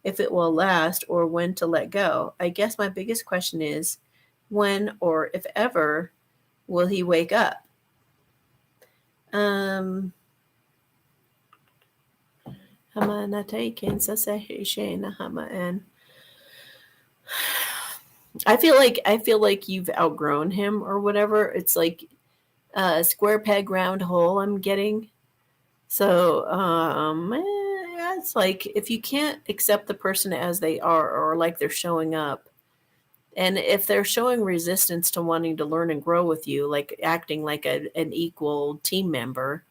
if it will last or when to let go. I guess my biggest question is, when or if ever will he wake up? Um, hama na taken sa sehe na hama and I feel like you've outgrown him or whatever. It's like a square peg round hole I'm getting. So yeah, it's like if you can't accept the person as they are or like they're showing up, and if they're showing resistance to wanting to learn and grow with you, like acting like an equal team member,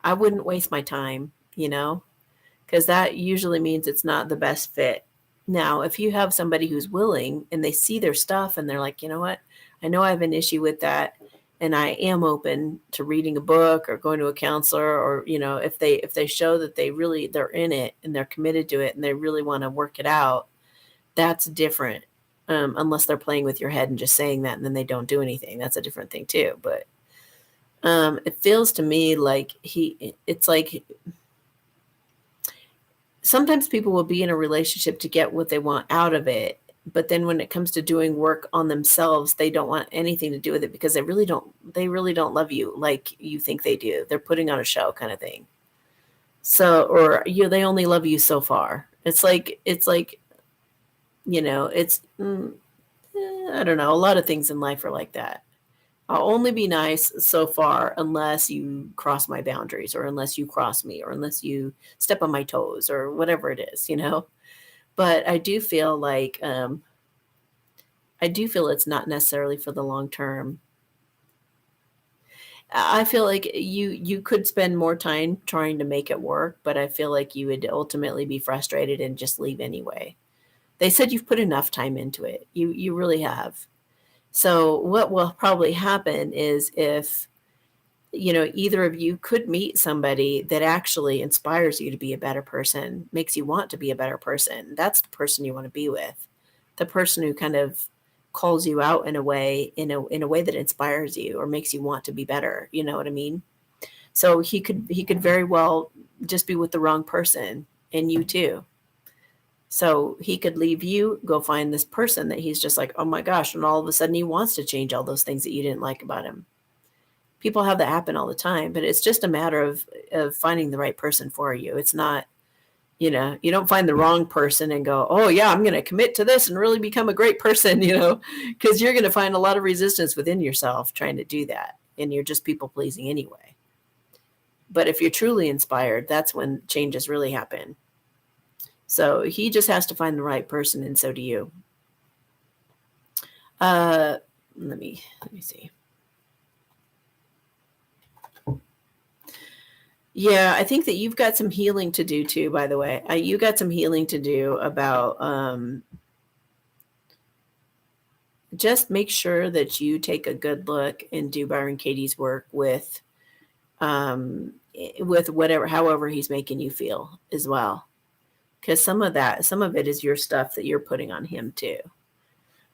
I wouldn't waste my time, because that usually means it's not the best fit. Now, if you have somebody who's willing and they see their stuff and they're like, you know what, I know I have an issue with that, and I am open to reading a book or going to a counselor, or if they show that they're in it and they're committed to it and they really want to work it out, that's different. Unless they're playing with your head and just saying that and then they don't do anything, that's a different thing too. But it feels to me like it's like sometimes people will be in a relationship to get what they want out of it, but then when it comes to doing work on themselves, they don't want anything to do with it because they really don't love you like you think they do. They're putting on a show kind of thing. So, or they only love you so far. It's like it's I don't know, a lot of things in life are like that. I'll only be nice so far unless you cross my boundaries or unless you cross me or unless you step on my toes or whatever it is. But I do feel it's not necessarily for the long term. I feel like you could spend more time trying to make it work, but I feel like you would ultimately be frustrated and just leave anyway. They said you've put enough time into it. You really have. So what will probably happen is if either of you could meet somebody that actually inspires you to be a better person, makes you want to be a better person. That's the person you want to be with. The person who kind of calls you out in a way that inspires you or makes you want to be better. You know what I mean? So he could very well just be with the wrong person, and you too. So he could leave you, go find this person that he's just like, oh my gosh, and all of a sudden he wants to change all those things that you didn't like about him. People have that happen all the time, but it's just a matter of finding the right person for you. It's not, you don't find the wrong person and go, oh yeah, I'm going to commit to this and really become a great person, because you're going to find a lot of resistance within yourself trying to do that. And you're just people pleasing anyway. But if you're truly inspired, that's when changes really happen. So he just has to find the right person, and so do you. Let me see. Yeah, I think that you've got some healing to do too, by the way. You got some healing to do about just make sure that you take a good look and do Byron Katie's work with whatever, however he's making you feel as well. Because some of it is your stuff that you're putting on him too.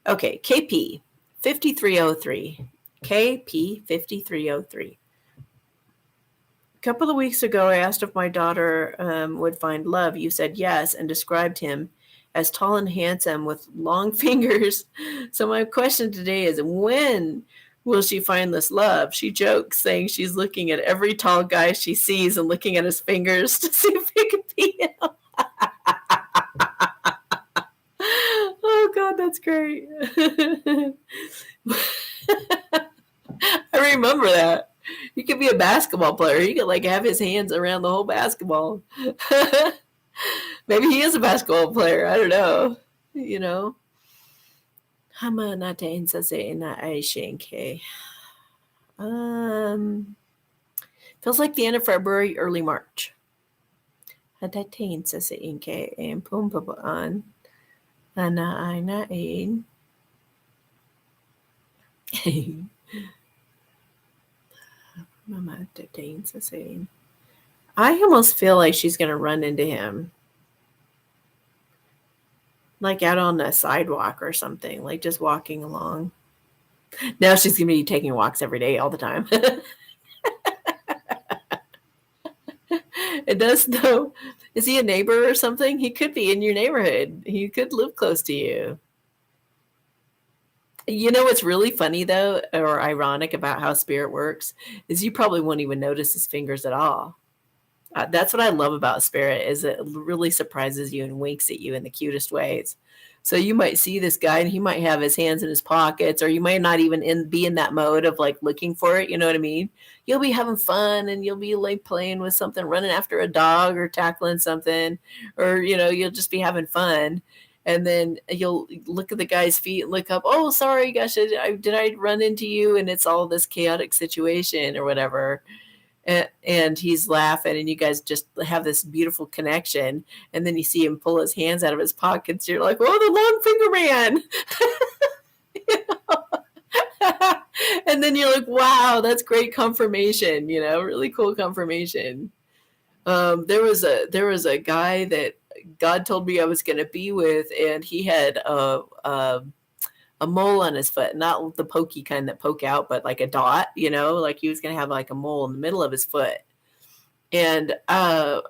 Okay, KP 5303. KP 5303. A couple of weeks ago, I asked if my daughter would find love. You said yes and described him as tall and handsome with long fingers. So my question today is, when will she find this love? She jokes, saying she's looking at every tall guy she sees and looking at his fingers to see if he could be him. Oh, God, that's great. I remember that. He could be a basketball player. He could have his hands around the whole basketball. Maybe he is a basketball player. I don't know. Hama natin sa na ay shenke. Feels like the end of February, early March. Hatatin sa inke and pumpabaan. Ana ay nain. Mama detains the same. I almost feel like she's going to run into him. Like out on the sidewalk or something. Like just walking along. Now she's going to be taking walks every day all the time. It does though. Is he a neighbor or something? He could be in your neighborhood. He could live close to you. You know what's really funny though, or ironic about how spirit works, is you probably won't even notice his fingers at all. That's what I love about spirit is it really surprises you and winks at you in the cutest ways. So you might see this guy and he might have his hands in his pockets, or you might not even be in that mode of like looking for it. You know what I mean? You'll be having fun and you'll be like playing with something, running after a dog or tackling something, or you'll just be having fun. And then you'll look at the guy's feet and look up. Oh, sorry, gosh, did I run into you? And it's all this chaotic situation or whatever, and he's laughing and you guys just have this beautiful connection, and then you see him pull his hands out of his pockets. You're like, oh, the long finger man. And then you're like, wow, that's great confirmation, really cool confirmation. There was a guy that God told me I was going to be with, and he had a mole on his foot, not the pokey kind that poke out, but like a dot, like he was going to have like a mole in the middle of his foot. And I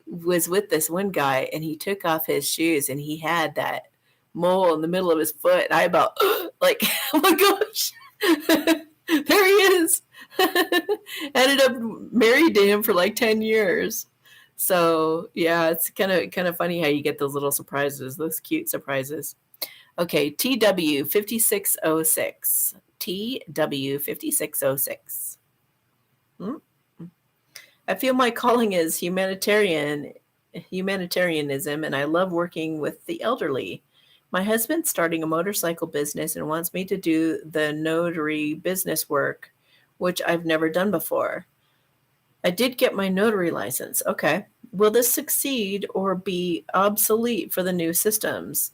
was with this one guy, and he took off his shoes, and he had that mole in the middle of his foot. And I about like, oh my gosh, there he is. Ended up married to him for like 10 years. So yeah, it's kind of funny how you get those little surprises, those cute surprises. Okay, TW 5606. TW 5606. I feel my calling is humanitarianism, and I love working with the elderly. My husband's starting a motorcycle business and wants me to do the notary business work, which I've never done before. I did get my notary license. Okay. Will this succeed or be obsolete for the new systems?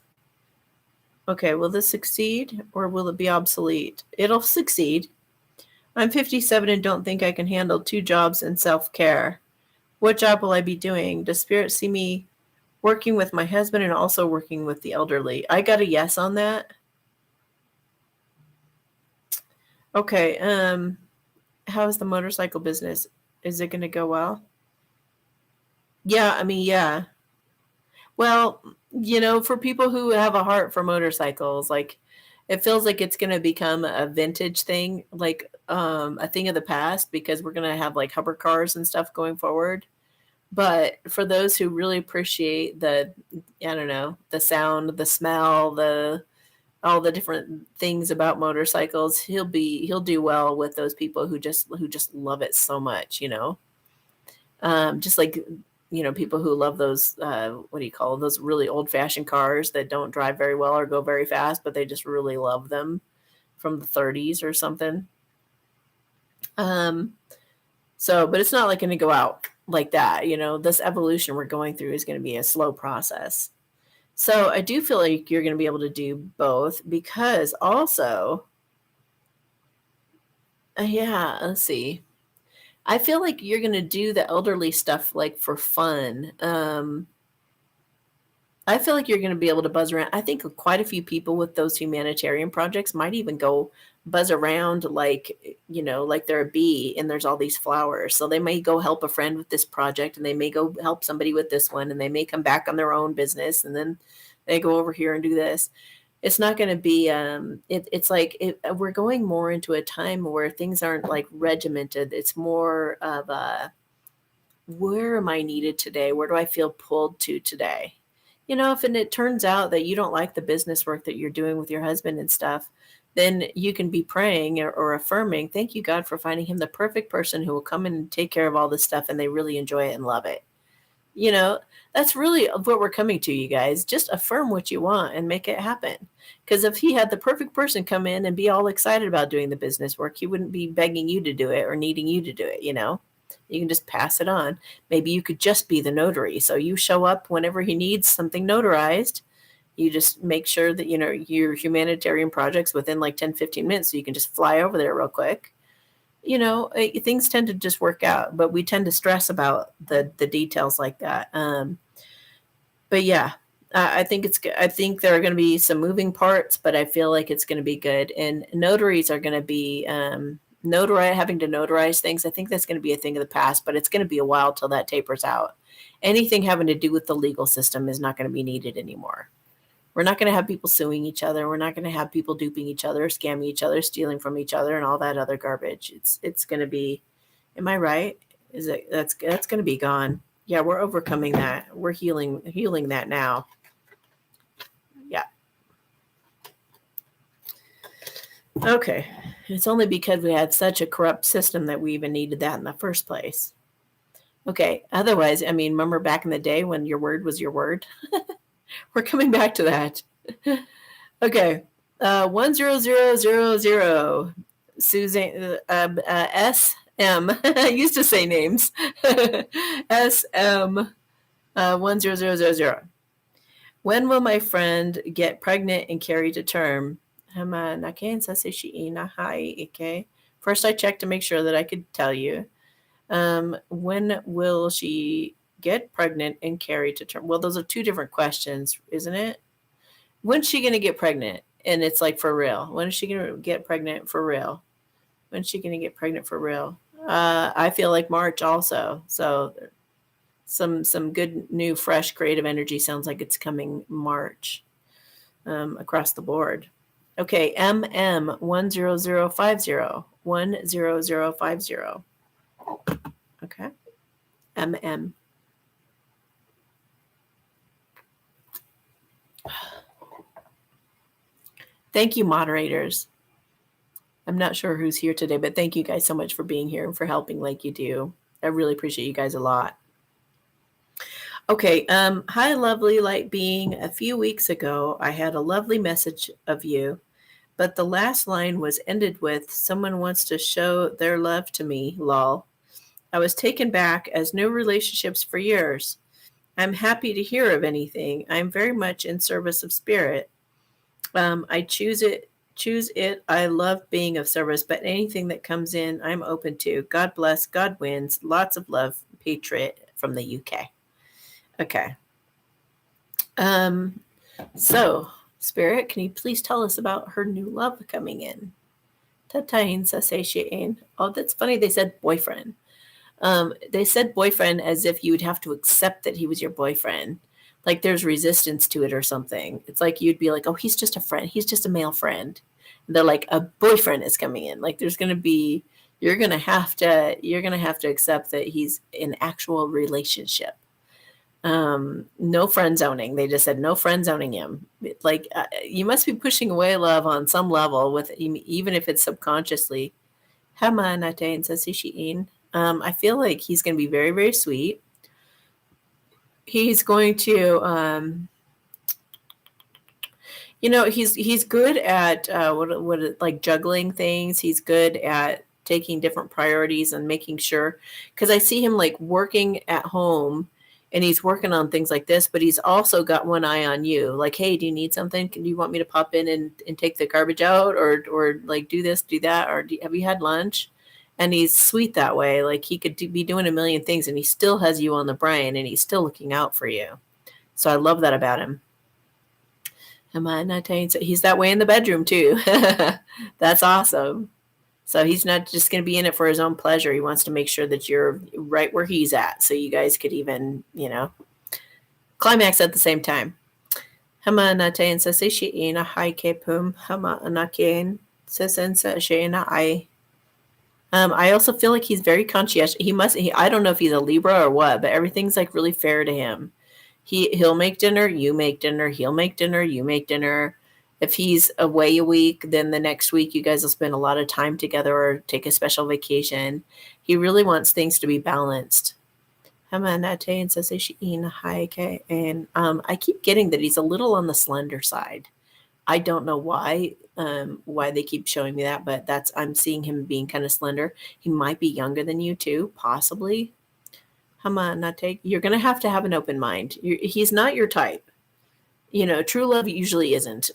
Okay, will this succeed or will it be obsolete? It'll succeed. I'm 57 and don't think I can handle 2 jobs and self-care. What job will I be doing? Does Spirit see me working with my husband and also working with the elderly? I got a yes on that. Okay, how's the motorcycle business? Is it going to go well? Yeah, I mean, yeah. Well, for people who have a heart for motorcycles, like it feels like it's going to become a vintage thing, like a thing of the past, because we're going to have like hover cars and stuff going forward. But for those who really appreciate I don't know, the sound, the smell, all the different things about motorcycles, he'll do well with those people who just love it so much, just like people who love those what do you call those really old-fashioned cars that don't drive very well or go very fast, but they just really love them, from the 30s or something. But it's not like going to go out like that. This evolution we're going through is going to be a slow process. So I do feel like you're going to be able to do both, because also, yeah, let's see. I feel like you're going to do the elderly stuff like for fun. I feel like you're going to be able to buzz around. I think quite a few people with those humanitarian projects might even go buzz around like, like they're a bee and there's all these flowers. So they may go help a friend with this project, and they may go help somebody with this one, and they may come back on their own business, and then they go over here and do this. It's not going to be, it's like we're going more into a time where things aren't like regimented. It's more of where am I needed today? Where do I feel pulled to today? If it turns out that you don't like the business work that you're doing with your husband and stuff, then you can be praying or affirming, thank you, God, for finding him the perfect person who will come in and take care of all this stuff, and they really enjoy it and love it. That's really what we're coming to, you guys. Just affirm what you want and make it happen. Because if he had the perfect person come in and be all excited about doing the business work, he wouldn't be begging you to do it or needing you to do it, You can just pass it on. Maybe you could just be the notary. So you show up whenever he needs something notarized. You just make sure that, your humanitarian project's within like 10, 15 minutes, so you can just fly over there real quick. Things tend to just work out, but we tend to stress about the details like that. But yeah, I think there are going to be some moving parts, but I feel like it's going to be good. And notaries are going to be having to notarize things. I think that's going to be a thing of the past, but it's going to be a while till that tapers out. Anything having to do with the legal system is not going to be needed anymore. We're not going to have people suing each other. We're not going to have people duping each other, scamming each other, stealing from each other, and all that other garbage. It's going to be. Am I right? Is it that's going to be gone? Yeah, we're overcoming that. We're healing that now. Yeah. Okay. It's only because we had such a corrupt system that we even needed that in the first place. Okay. Otherwise, I mean, remember back in the day when your word was your word? We're coming back to that. Okay. 10000. Suzanne, SM. I used to say names. SM 10000. When will my friend get pregnant and carry to term? First, I checked to make sure that I could tell you. When will she get pregnant and carry to term? Well, those are two different questions, isn't it? When's she going to get pregnant? And it's like for real. When is she going to get pregnant for real? When's she going to get pregnant for real? I feel like March also. So some good new fresh creative energy sounds like it's coming March across the board. Okay, MM 10050. 10050. Okay. MM. Thank you, moderators. I'm not sure who's here today, but thank you guys so much for being here and for helping like you do. I really appreciate you guys a lot. Okay, hi, lovely light being. A few weeks ago, I had a lovely message of you, but the last line was ended with, someone wants to show their love to me, lol. I was taken back as no relationships for years. I'm happy to hear of anything. I'm very much in service of spirit. I choose it. I love being of service, but anything that comes in, I'm open to. God bless. God wins. Lots of love. Patriot from the UK. Okay. So, Spirit, can you please tell us about her new love coming in? Tatain sasation. Oh, that's funny. They said boyfriend. They said boyfriend as if you would have to accept that he was your boyfriend. Like there's resistance to it or something. It's like you'd be like, oh, he's just a friend. He's just a male friend. And they're like, a boyfriend is coming in. Like there's going to be, you're going to have to accept that he's in actual relationship. No friend zoning. They just said no friend zoning him. Like you must be pushing away love on some level with even if it's subconsciously. I feel like he's going to be very, very sweet. He's going to, he's good at like juggling things. He's good at taking different priorities and making sure, because I see him like working at home and he's working on things like this, but he's also got one eye on you. Like, hey, do you need something? Do you want me to pop in and take the garbage out or like do this, do that? Or have you had lunch? And he's sweet that way. Like he could be doing a million things and he still has you on the brain and he's still looking out for you. So I love that about him. Am I not telling you? He's that way in the bedroom too. That's awesome. So he's not just going to be in it for his own pleasure. He wants to make sure that you're right where he's at. So you guys could even, climax at the same time. Hama natain sa sishiina hai ke pum hama anakin sesensa sheina I. I also feel like he's very conscientious. I don't know if he's a Libra or what, but everything's like really fair to him. He'll make dinner, you make dinner, he'll make dinner, you make dinner. If he's away a week, then the next week you guys will spend a lot of time together or take a special vacation. He really wants things to be balanced. And I keep getting that he's a little on the slender side. I don't know why they keep showing me that, but I'm seeing him being kind of slender. He might be younger than you too, possibly. You're going to have an open mind. He's not your type. True love usually isn't.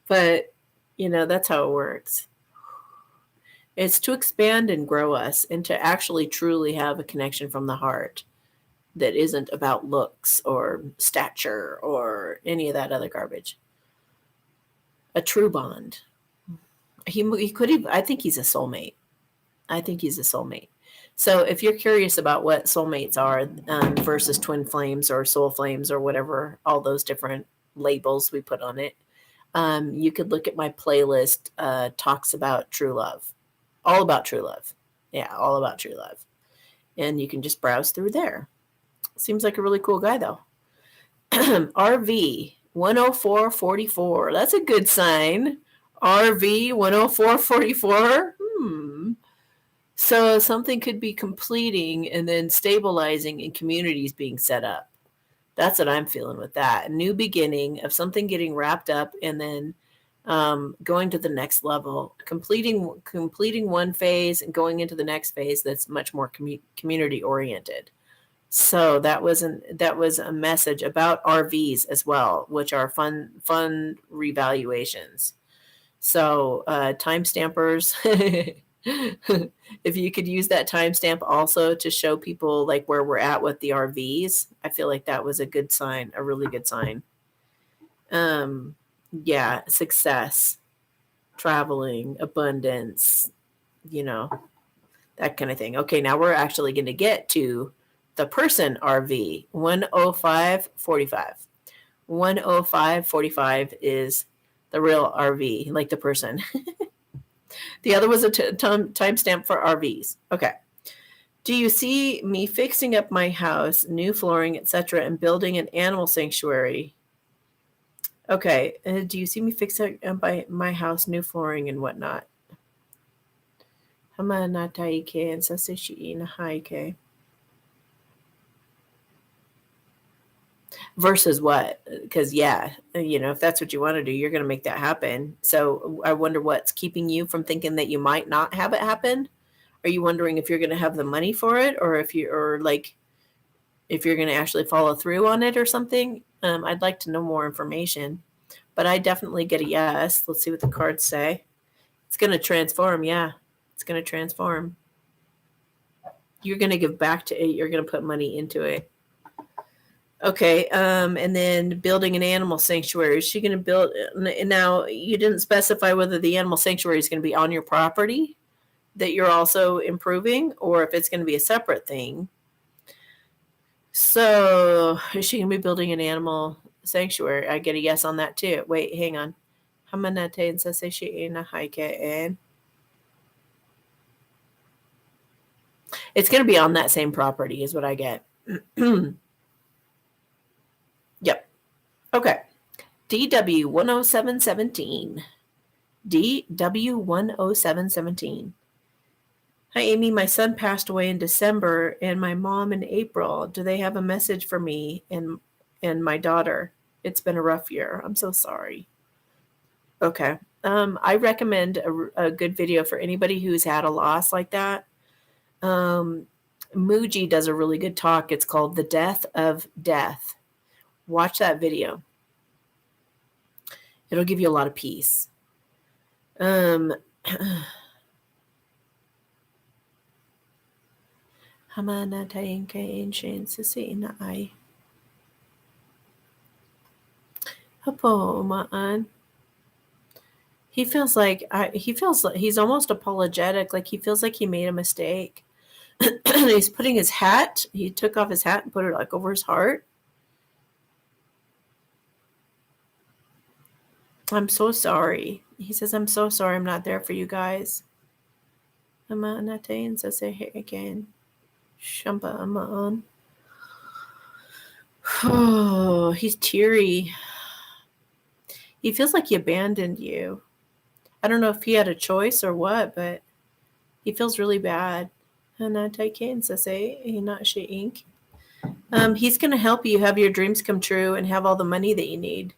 But, that's how it works. It's to expand and grow us and to actually truly have a connection from the heart that isn't about looks or stature or any of that other garbage. A true bond. He could even, I think he's a soulmate. So if you're curious about what soulmates are versus twin flames or soul flames or whatever, all those different labels we put on it. You could look at my playlist, talks about true love, all about true love. Yeah, all about true love. And you can just browse through there. Seems like a really cool guy, though. RV 10444. That's a good sign. RV 10444. So something could be completing and then stabilizing and communities being set up. That's what I'm feeling with that. A new beginning of something getting wrapped up and then going to the next level, completing one phase and going into the next phase that's much more community oriented. So that was a message about RVs as well, which are fun revaluations. So time stampers, if you could use that timestamp also to show people like where we're at with the RVs, I feel like that was a good sign, a really good sign. Yeah, success, traveling, abundance, that kind of thing. Okay, now we're actually going to get to the person RV 10545. 10545 is the real RV, like the person. The other was a timestamp for RVs. Okay. Do you see me fixing up my house, new flooring, etc., and building an animal sanctuary? Okay. Do you see me fixing up my house, new flooring, and whatnot? Versus what? Because if that's what you want to do, you're going to make that happen. So I wonder what's keeping you from thinking that you might not have it happen. Are you wondering if you're going to have the money for it, or if you're going to actually follow through on it or something? I'd like to know more information, but I definitely get a yes. Let's see what the cards say. It's going to transform. Yeah, it's going to transform. You're going to give back to it. You're going to put money into it. Okay, and then building an animal sanctuary. Is she going to build? Now, you didn't specify whether the animal sanctuary is going to be on your property that you're also improving, or if it's going to be a separate thing. So, is she going to be building an animal sanctuary? I get a yes on that too. Wait, hang on. It's going to be on that same property, is what I get. Yep. Okay. DW 10717. DW 10717. Hi, Amy. My son passed away in December and my mom in April. Do they have a message for me and my daughter? It's been a rough year. I'm so sorry. Okay. I recommend a good video for anybody who's had a loss like that. Muji does a really good talk. It's called The Death of Death. Watch that video. It'll give you a lot of peace. He feels like he's almost apologetic, like he feels like he made a mistake. He's putting his hat. He took off his hat and put it like over his heart. I'm so sorry. He says, I'm so sorry I'm not there for you guys. Say again. Oh, he's teary. He feels like he abandoned you. I don't know if he had a choice or what, but he feels really bad. He's going to help you have your dreams come true and have all the money that you need.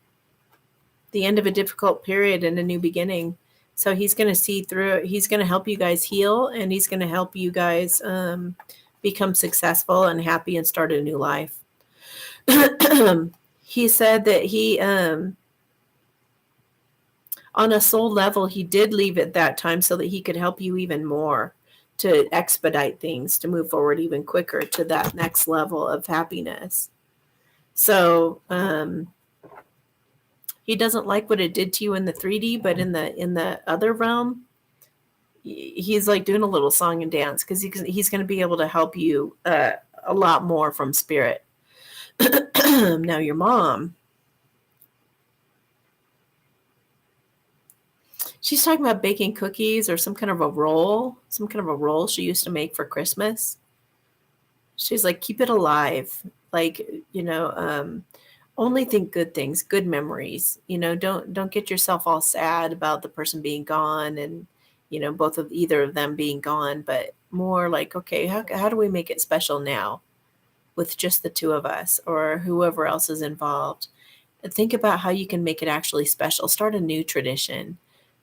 The end of a difficult period and a new beginning. So he's going to see through it. He's going to help you guys heal, and he's going to help you guys become successful and happy and start a new life. He said that he, on a soul level, he did leave at that time so that he could help you even more, to expedite things, to move forward even quicker to that next level of happiness. So, he doesn't like what it did to you in the 3D, but in the other realm, he's like doing a little song and dance, because he's going to be able to help you a lot more from spirit. Now your mom, She's talking about baking cookies or some kind of a roll she used to make for Christmas. She's like, keep it alive. Like, you know, only think good things, good memories. You know, don't get yourself all sad about the person being gone and, you know, both of either of them being gone, but more like, okay, how do we make it special now with just the two of us or whoever else is involved? Think about how you can make it actually special. Start a new tradition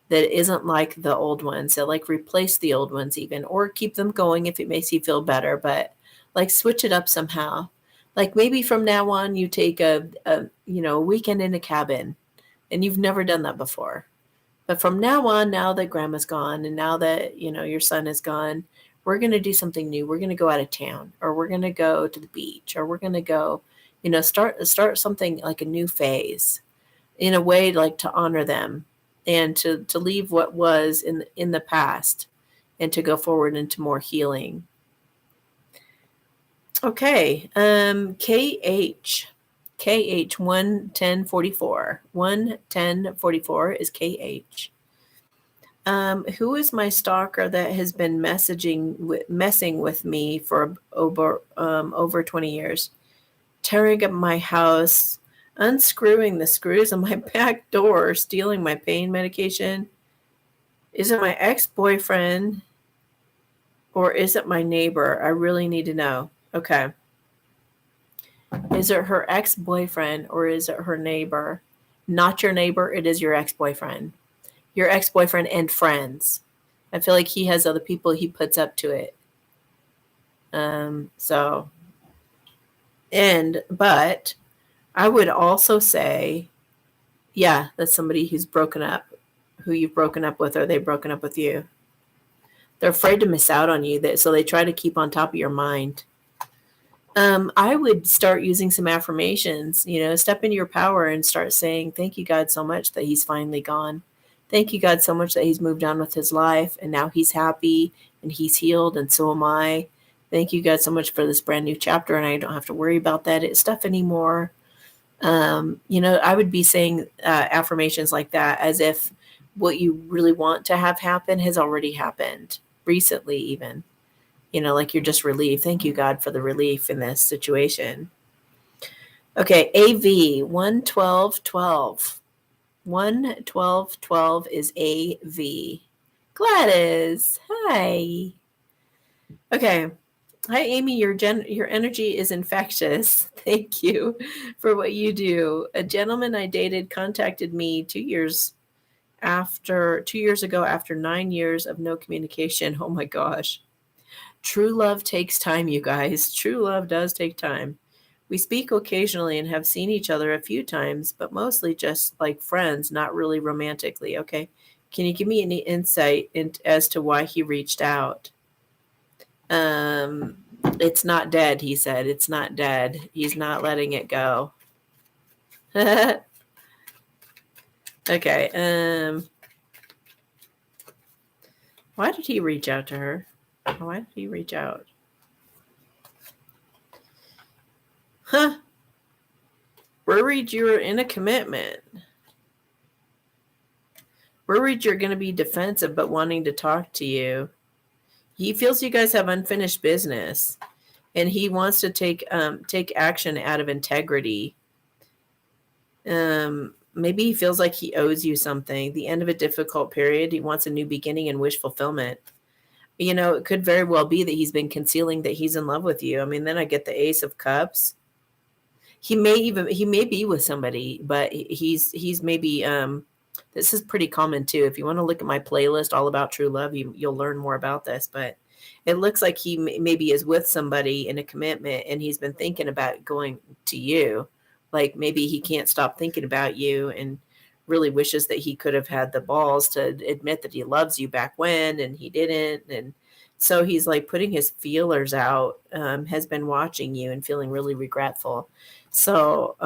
that isn't like the old ones. So like replace the old ones even, or keep them going if it makes you feel better, but like switch it up somehow. Like maybe from now on you take a you know, a weekend in a cabin and you've never done that before. But from now on, now that grandma's gone and now that, you know, your son is gone, we're going to do something new. We're going to go out of town or we're going to go to the beach or we're going to go, you know, start something like a new phase in a way like to honor them and to leave what was in the past and to go forward into more healing. Okay, KH 11044. 11044 is KH. Who is my stalker that has been messing with me for over 20 years? Tearing up my house, unscrewing the screws on my back door, stealing my pain medication. Is it my ex-boyfriend or is it my neighbor? I really need to know. Okay. Is it her ex-boyfriend or is it her neighbor? Not your neighbor, it is your ex-boyfriend. Your ex-boyfriend and friends. I feel like he has other people he puts up to it. But I would also say, yeah, that's somebody who's broken up, who you've broken up with, or they've broken up with you. They're afraid to miss out on you, so they try to keep on top of your mind. I would start using some affirmations, you know, step into your power and start saying, thank you, God, so much that he's finally gone. Thank you, God, so much that he's moved on with his life and now he's happy and he's healed and so am I. Thank you, God, so much for this brand new chapter and I don't have to worry about that stuff anymore. You know, I would be saying affirmations like that as if what you really want to have happen has already happened recently even. You know, like you're just relieved. Thank you, God, for the relief in this situation. Okay, AV 11212. 11212 is AV. Gladys, hi. Okay. Hi, Amy. Your energy is infectious. Thank you for what you do. A gentleman I dated contacted me 2 years ago after 9 years of no communication. Oh my gosh. True love takes time, you guys. True love does take time. We speak occasionally and have seen each other a few times, but mostly just like friends, not really romantically. Okay. Can you give me any insight as to why he reached out? It's not dead, he said. It's not dead. He's not letting it go. Okay. Why did he reach out to her? Why did he reach out? Huh. Worried you're in a commitment. Worried you're going to be defensive but wanting to talk to you. He feels you guys have unfinished business and he wants to take action out of integrity. Maybe he feels like he owes you something. The end of a difficult period. He wants a new beginning and wish fulfillment. You know, it could very well be that he's been concealing that he's in love with you. I mean, then I get the Ace of Cups. He may be with somebody, but he's maybe this is pretty common too. If you want to look at my playlist all about true love, you'll learn more about this, but it looks like he maybe is with somebody in a commitment and he's been thinking about going to you. Like maybe he can't stop thinking about you and really wishes that he could have had the balls to admit that he loves you back when and he didn't. And so he's like putting his feelers out, has been watching you and feeling really regretful. So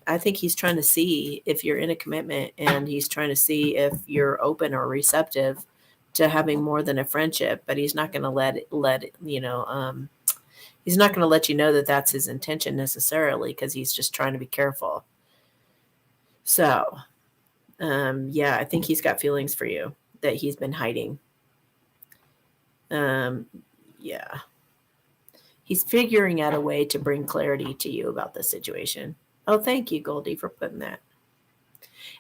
I think he's trying to see if you're in a commitment and he's trying to see if you're open or receptive to having more than a friendship, but he's not going to he's not going to let you know that that's his intention necessarily because he's just trying to be careful. So Yeah, I think he's got feelings for you that he's been hiding. Yeah. He's figuring out a way to bring clarity to you about the situation. Oh, thank you, Goldie, for putting that.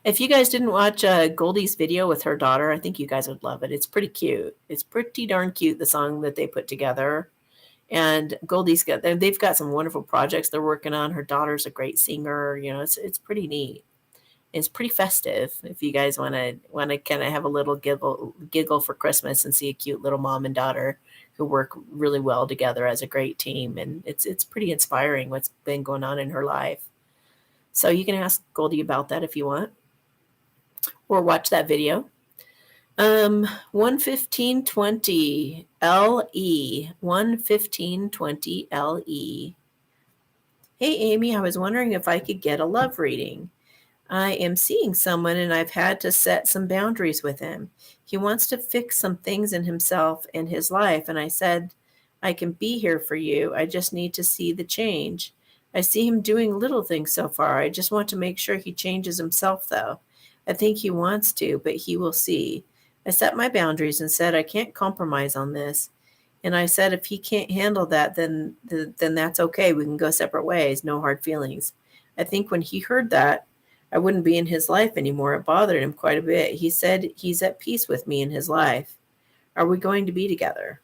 If you guys didn't watch Goldie's video with her daughter, I think you guys would love it. It's pretty cute. It's pretty darn cute, the song that they put together. And they've got some wonderful projects they're working on. Her daughter's a great singer. It's pretty neat. It's pretty festive if you guys want to kind of have a little giggle for Christmas and see a cute little mom and daughter who work really well together as a great team. And it's pretty inspiring what's been going on in her life. So you can ask Goldie about that if you want, or watch that video. 11520 LE 11520 LE. Hey Amy, I was wondering if I could get a love reading. I am seeing someone and I've had to set some boundaries with him. He wants to fix some things in himself and his life, and I said, I can be here for you. I just need to see the change. I see him doing little things so far. I just want to make sure he changes himself, though. I think he wants to, but he will see. I set my boundaries and said I can't compromise on this. And I said if he can't handle that, then that's okay. We can go separate ways. No hard feelings. I think when he heard that, I wouldn't be in his life anymore. It bothered him quite a bit. He said he's at peace with me in his life. Are we going to be together?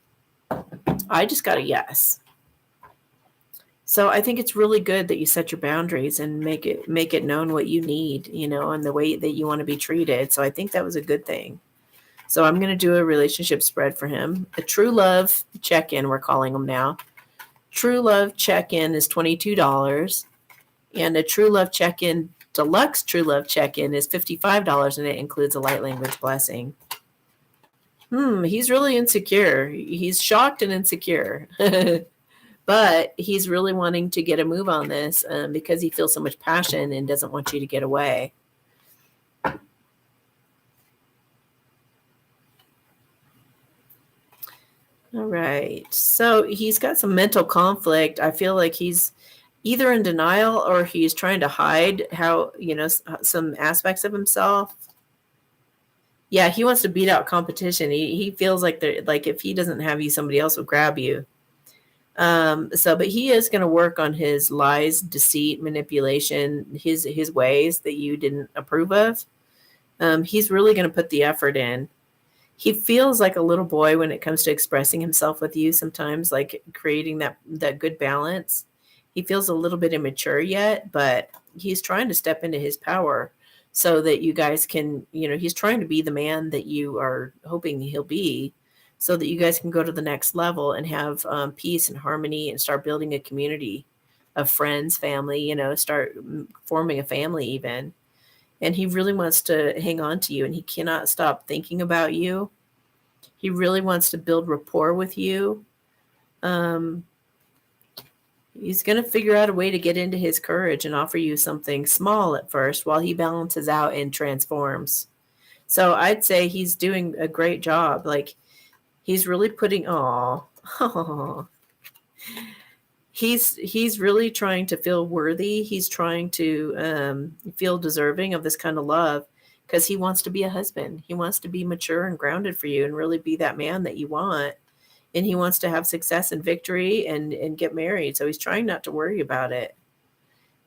I just got a yes. So I think it's really good that you set your boundaries and make it known what you need, and the way that you want to be treated. So I think that was a good thing. So I'm going to do a relationship spread for him. A true love check-in, we're calling them now. True love check-in is $22. And a true love check-in, deluxe true love check-in is $55, and it includes a light language blessing. He's really insecure. He's shocked and insecure. But he's really wanting to get a move on this because he feels so much passion and doesn't want you to get away. All right. So he's got some mental conflict. I feel like he's either in denial or he's trying to hide some aspects of himself. Yeah, he wants to beat out competition. He feels like if he doesn't have you, somebody else will grab you. But he is going to work on his lies, deceit, manipulation, his ways that you didn't approve of. He's really going to put the effort in. He feels like a little boy when it comes to expressing himself with you sometimes, like creating that good balance. He feels a little bit immature yet, but he's trying to step into his power so that you guys can, he's trying to be the man that you are hoping he'll be, so that you guys can go to the next level and have peace and harmony and start building a community of friends, family, start forming a family even. And he really wants to hang on to you, and he cannot stop thinking about you. He really wants to build rapport with you. He's going to figure out a way to get into his courage and offer you something small at first while he balances out and transforms. So I'd say he's doing a great job. Like, he's really putting, he's really trying to feel worthy. He's trying to feel deserving of this kind of love because he wants to be a husband. He wants to be mature and grounded for you and really be that man that you want. And he wants to have success and victory and get married. So he's trying not to worry about it.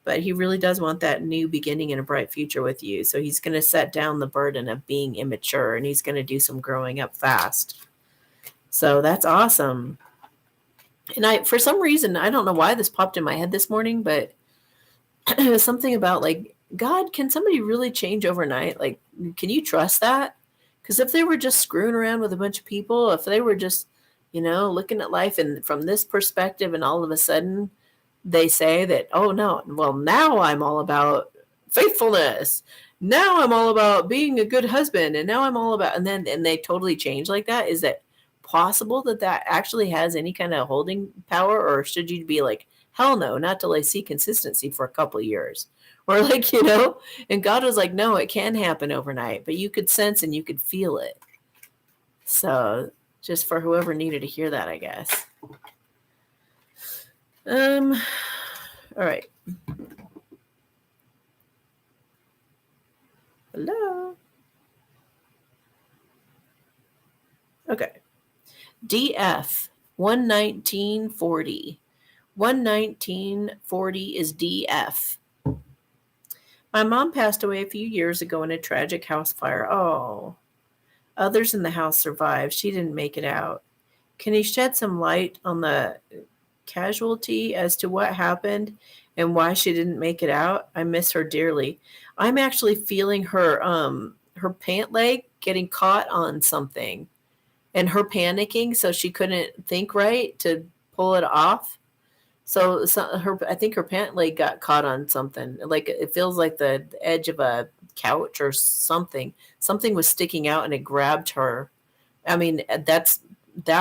But he really does want that new beginning and a bright future with you. So he's going to set down the burden of being immature, and he's going to do some growing up fast. So that's awesome. And for some reason, I don't know why this popped in my head this morning, but something about like, God, can somebody really change overnight? Like, can you trust that? Because if they were just screwing around with a bunch of people, if they were just, looking at life and from this perspective, and all of a sudden they say that, oh no, well, now I'm all about faithfulness. Now I'm all about being a good husband. And now I'm all about, and they totally change like that. Is that possible that actually has any kind of holding power? Or should you be like, hell no, not till I see consistency for a couple of years? Or like, and God was like, no, it can happen overnight, but you could sense and you could feel it. So just for whoever needed to hear that, I guess. All right. Hello. Okay. DF 11940. 11940 is DF. My mom passed away a few years ago in a tragic house fire. Oh. Others in the house survived. She didn't make it out. Can you shed some light on the casualty as to what happened and why she didn't make it out? I miss her dearly. I'm actually feeling her pant leg getting caught on something and her panicking so she couldn't think right to pull it off. So her, I think her pant leg got caught on something. Like it feels like the edge of a couch or something. Something was sticking out and it grabbed her. I mean, that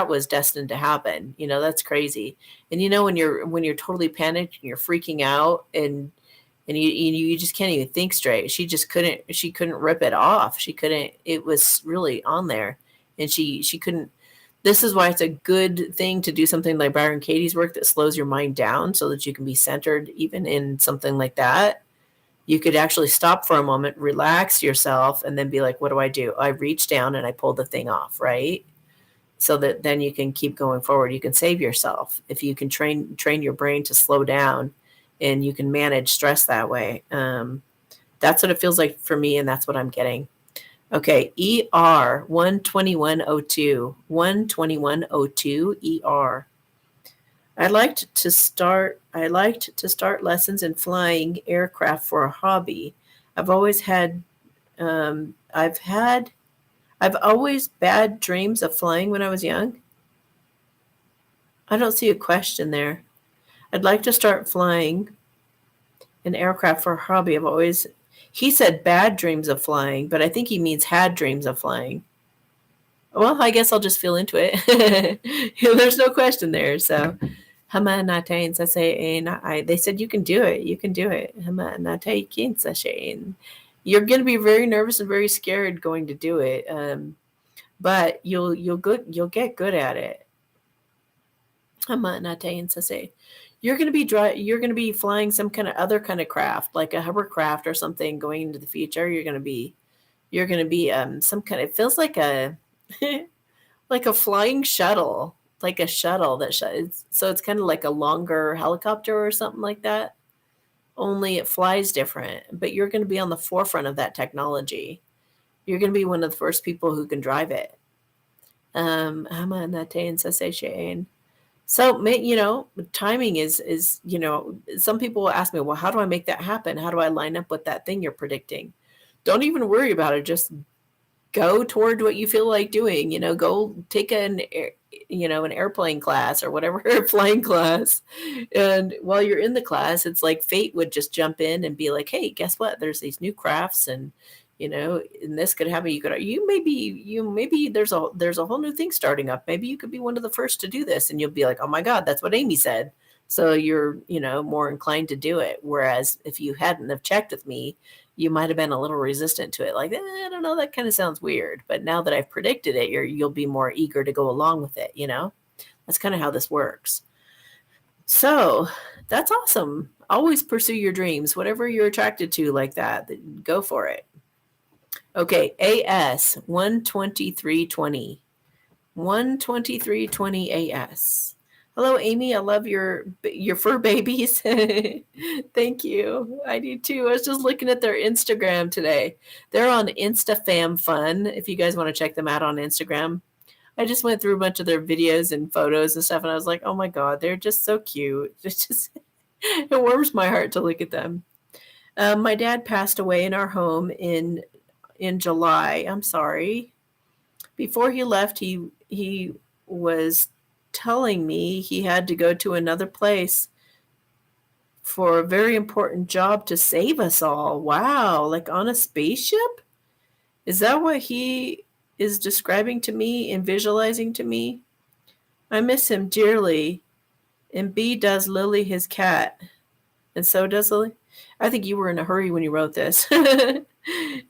was destined to happen. That's crazy. And when you're totally panicked and you're freaking out and you just can't even think straight. She couldn't rip it off. She couldn't. It was really on there, and she couldn't. This is why it's a good thing to do something like Byron Katie's work that slows your mind down so that you can be centered even in something like that. You could actually stop for a moment, relax yourself, and then be like, what do I do? I reach down and I pull the thing off, right? So that then you can keep going forward. You can save yourself if you can train your brain to slow down, and you can manage stress that way. That's what it feels like for me, and that's what I'm getting. Okay, ER 12102. 12102 ER. I liked to start lessons in flying aircraft for a hobby. I've always had I've always bad dreams of flying when I was young. I don't see a question there. I'd like to start flying an aircraft for a hobby. He said bad dreams of flying, but I think he means had dreams of flying. Well, I guess I'll just feel into it. There's no question there. So, they said you can do it. You can do it. You're going to be very nervous and very scared going to do it, but you'll get good at it. You're going to be you're going to be flying some kind of other kind of craft, like a hovercraft or something, going into the future. You're going to be some kind of, it feels like a like a flying shuttle, like a shuttle so it's kind of like a longer helicopter or something like that. Only it flies different, but you're going to be on the forefront of that technology. You're going to be one of the first people who can drive it. So, timing is, some people will ask me, well, how do I make that happen? How do I line up with that thing you're predicting? Don't even worry about it. Just go toward what you feel like doing. Go take an airplane class or whatever, flying class. And while you're in the class, it's like fate would just jump in and be like, hey, guess what? There's these new crafts and and this could happen. Maybe there's a whole new thing starting up. Maybe you could be one of the first to do this, and you'll be like, oh my God, that's what Amy said. So you're, more inclined to do it. Whereas if you hadn't have checked with me, you might have been a little resistant to it. Like, I don't know, that kind of sounds weird. But now that I've predicted it, you'll be more eager to go along with it. That's kind of how this works. So that's awesome. Always pursue your dreams, whatever you're attracted to like that, go for it. Okay, AS 12320. 12320 AS. Hello, Amy. I love your fur babies. Thank you. I do too. I was just looking at their Instagram today. They're on InstaFam Fun. If you guys want to check them out on Instagram, I just went through a bunch of their videos and photos and stuff, and I was like, oh my God, they're just so cute. It warms my heart to look at them. My dad passed away in our home in July. I'm sorry. Before he left, he was telling me he had to go to another place for a very important job to save us all. Wow, like on a spaceship? Is that what he is describing to me and visualizing to me? I miss him dearly. And B does Lily, his cat. And so does Lily. I think you were in a hurry when you wrote this.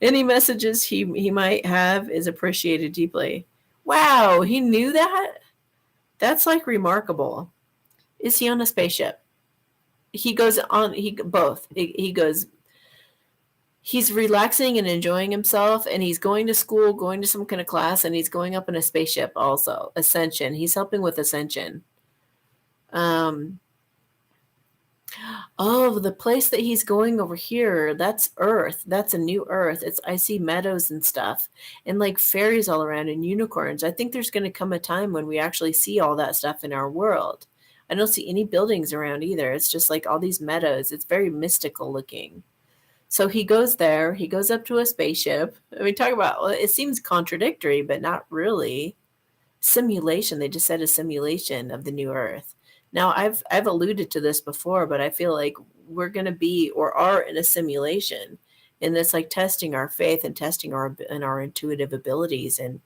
Any messages he might have is appreciated deeply. Wow, he knew that? That's like remarkable. Is he on a spaceship? He goes on, both. He goes, he's relaxing and enjoying himself, and he's going to school, going to some kind of class, and he's going up in a spaceship also. Ascension. He's helping with ascension. Um, oh, the place that he's going over here, that's Earth. That's a new Earth. It's I see meadows and stuff and like fairies all around and unicorns. I think there's going to come a time when we actually see all that stuff in our world. I don't see any buildings around either. It's just like all these meadows. It's very mystical looking. So he goes there, he goes up to a spaceship. I mean, talk about, well, it seems contradictory, but not really. Simulation. They just said a simulation of the new Earth. Now, I've alluded to this before, but I feel like we're going to be or are in a simulation, and it's like testing our faith and testing our intuitive abilities and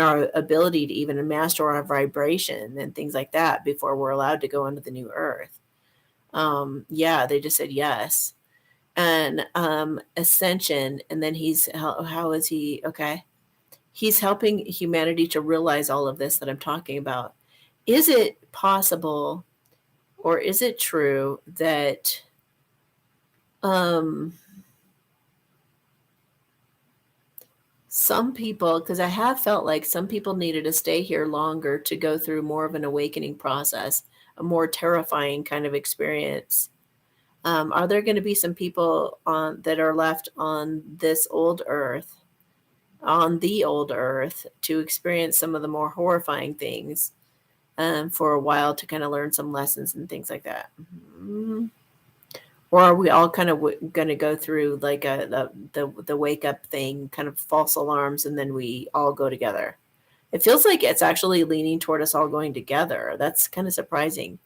our ability to even master our vibration and things like that before we're allowed to go into the new Earth. Yeah, they just said yes. And ascension, and then how is he? Okay, he's helping humanity to realize all of this that I'm talking about. Is it possible, or is it true that um, some people, because I have felt like some people needed to stay here longer to go through more of an awakening process, a more terrifying kind of experience? Are there going to be some people on that are left on this old Earth, on the old Earth, to experience some of the more horrifying things for a while to kind of learn some lessons and things like that? Or are we all kind of going to go through like the wake up thing, kind of false alarms, and then we all go together? It feels like it's actually leaning toward us all going together. That's kind of surprising.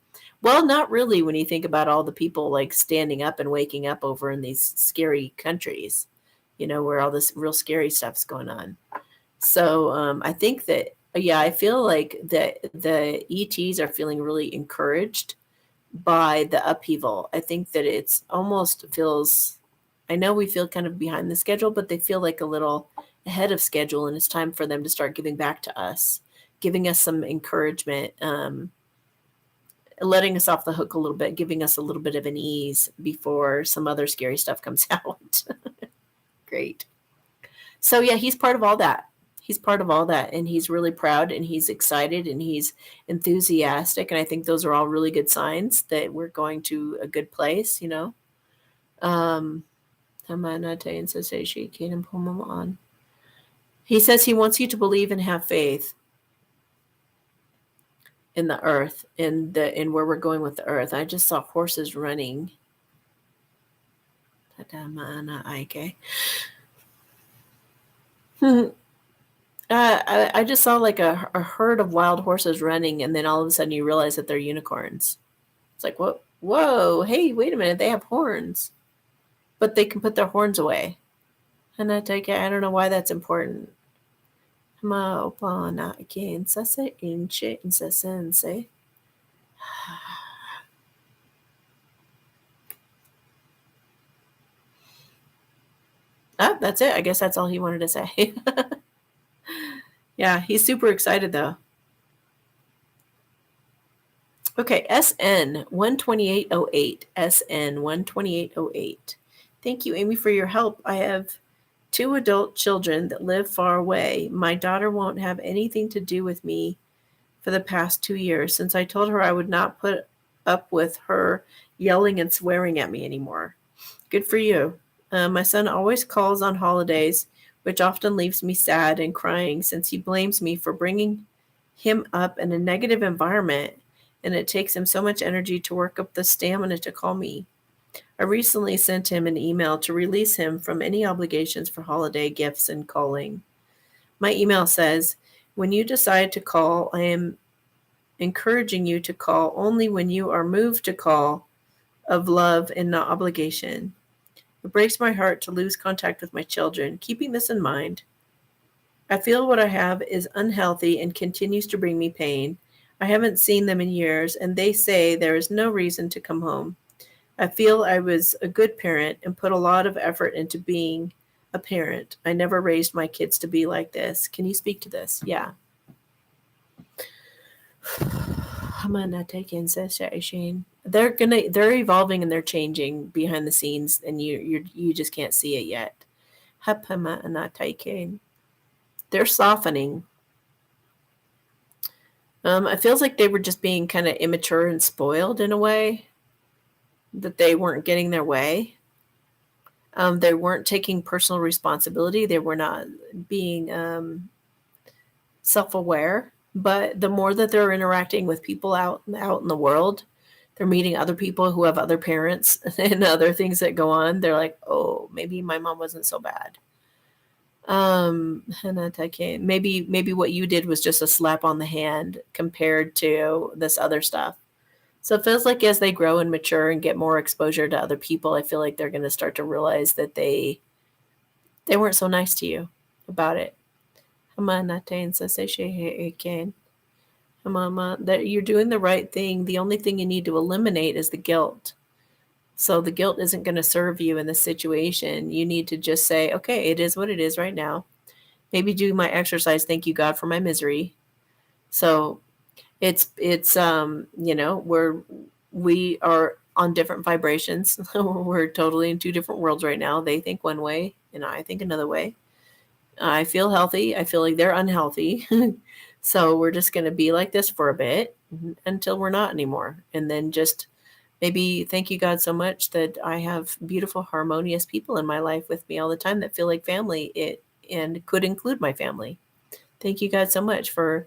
Well, not really when you think about all the people like standing up and waking up over in these scary countries, where all this real scary stuff's going on. So I think that, yeah, I feel like that the ETs are feeling really encouraged by the upheaval. I think that it's almost feels, I know we feel kind of behind the schedule, but they feel like a little ahead of schedule, and it's time for them to start giving back to us, giving us some encouragement, letting us off the hook a little bit, giving us a little bit of an ease before some other scary stuff comes out. Great. So yeah, he's part of all that. He's part of all that, and he's really proud, and he's excited, and he's enthusiastic, and I think those are all really good signs that we're going to a good place. Um, he says he wants you to believe and have faith in the earth, in where we're going with the earth. I just saw horses running. I just saw like a herd of wild horses running, and then all of a sudden you realize that they're unicorns. It's like, what? Whoa, hey, wait a minute, they have horns, but they can put their horns away. And I don't know why that's important. Oh, that's it. I guess that's all he wanted to say. Yeah, he's super excited though. Okay, SN 12808. SN 12808. Thank you, Amy, for your help. I have 2 adult children that live far away. My daughter won't have anything to do with me for the past 2 years since I told her I would not put up with her yelling and swearing at me anymore. Good for you. My son always calls on holidays, which often leaves me sad and crying since he blames me for bringing him up in a negative environment, and it takes him so much energy to work up the stamina to call me. I recently sent him an email to release him from any obligations for holiday gifts and calling. My email says, when you decide to call, I am encouraging you to call only when you are moved to call of love and not obligation. It breaks my heart to lose contact with my children. Keeping this in mind, I feel what I have is unhealthy and continues to bring me pain. I haven't seen them in years, and they say there is no reason to come home. I feel I was a good parent and put a lot of effort into being a parent. I never raised my kids to be like this. Can you speak to this? Yeah. I'm gonna take in sensation. they're evolving and they're changing behind the scenes, and you just can't see it yet. Hapama anataike. They're softening. It feels like they were just being kind of immature and spoiled in a way, that they weren't getting their way. They weren't taking personal responsibility. They were not being self-aware. But the more that they're interacting with people out in the world, they're meeting other people who have other parents and other things that go on. They're like, oh, maybe my mom wasn't so bad. Maybe what you did was just a slap on the hand compared to this other stuff. So it feels like as they grow and mature and get more exposure to other people, I feel like they're going to start to realize that they weren't so nice to you about it. That you're doing the right thing. The only thing you need to eliminate is the guilt. So the guilt isn't going to serve you in this situation. You need to just say, okay, it is what it is right now. Maybe do my exercise. Thank you, God, for my misery. So it's we are on different vibrations. We're totally in two different worlds right now. They think one way and I think another way. I feel healthy. I feel like they're unhealthy. So we're just going to be like this for a bit until we're not anymore. And then just maybe thank you, God, so much that I have beautiful, harmonious people in my life with me all the time that feel like family, and could include my family. Thank you, God, so much for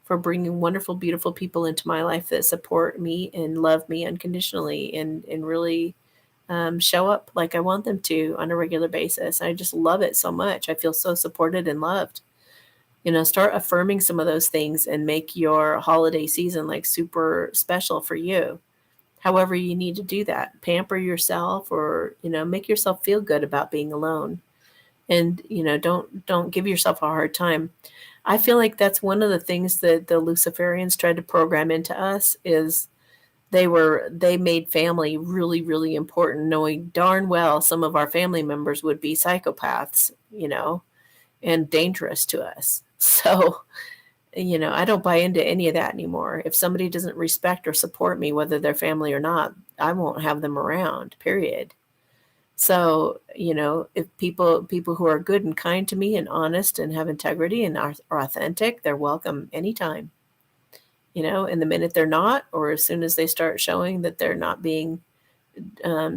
bringing wonderful, beautiful people into my life that support me and love me unconditionally and really show up like I want them to on a regular basis. I just love it so much. I feel so supported and loved. Start affirming some of those things and make your holiday season like super special for you. However you need to do that. Pamper yourself, or, make yourself feel good about being alone. And, don't give yourself a hard time. I feel like that's one of the things that the Luciferians tried to program into us is they made family really, really important, knowing darn well some of our family members would be psychopaths, and dangerous to us. So, I don't buy into any of that anymore. If somebody doesn't respect or support me, whether they're family or not, I won't have them around, period. So, if people who are good and kind to me and honest and have integrity and are authentic, they're welcome anytime. And the minute they're not, or as soon as they start showing that they're not being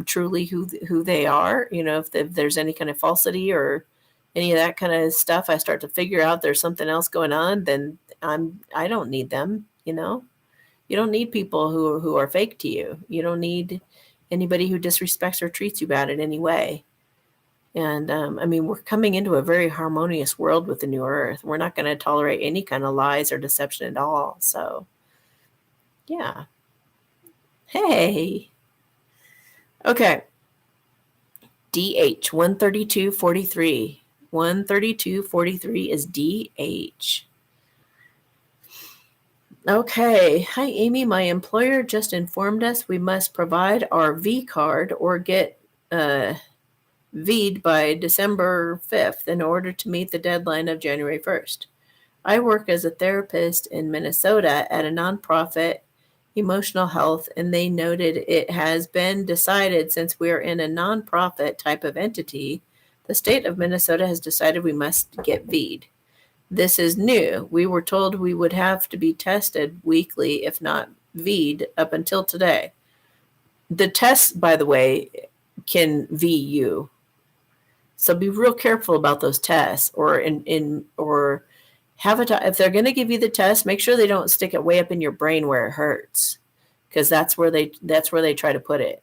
truly who they are, if there's any kind of falsity or any of that kind of stuff, I start to figure out there's something else going on, then I don't need them. You don't need people who are fake to you. You don't need anybody who disrespects or treats you bad in any way. And we're coming into a very harmonious world with the new earth. We're not going to tolerate any kind of lies or deception at all. So, yeah. Hey. Okay. DH 132.43. 132.43 is DH. Okay. Hi, Amy. My employer just informed us we must provide our V card or get V'd by December 5th in order to meet the deadline of January 1st. I work as a therapist in Minnesota at a nonprofit emotional health, and they noted it has been decided since we are in a nonprofit type of entity, the state of Minnesota has decided we must get V'd. This is new. We were told we would have to be tested weekly, if not V'd, up until today. The test, by the way, can V you. So be real careful about those tests, or have if they're going to give you the test, make sure they don't stick it way up in your brain where it hurts, because that's where they try to put it.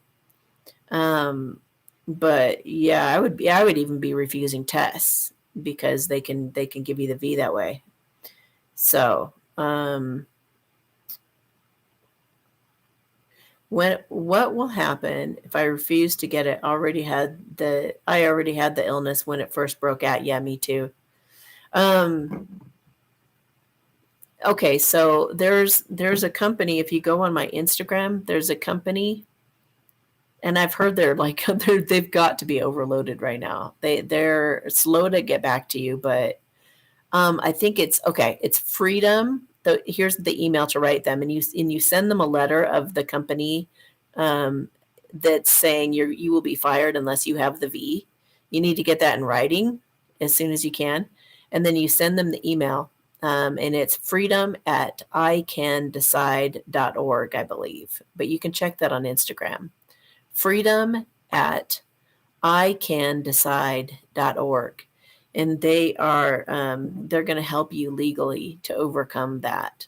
But yeah, I would even be refusing tests because they can give you the V that way. So, what will happen if I refuse to get it? I already had the illness when it first broke out. Yeah, me too. Okay, so there's a company. If you go on my Instagram, there's a company, and I've heard they've got to be overloaded right now. They're slow to get back to you, but I think it's okay. It's Freedom. Here's the email to write them, and you send them a letter of the company that's saying you will be fired unless you have the V. You need to get that in writing as soon as you can, and then you send them the email. And it's freedom@icandecide.org, I believe, but you can check that on Instagram. freedom@icandecide.org, and they're going to help you legally to overcome that,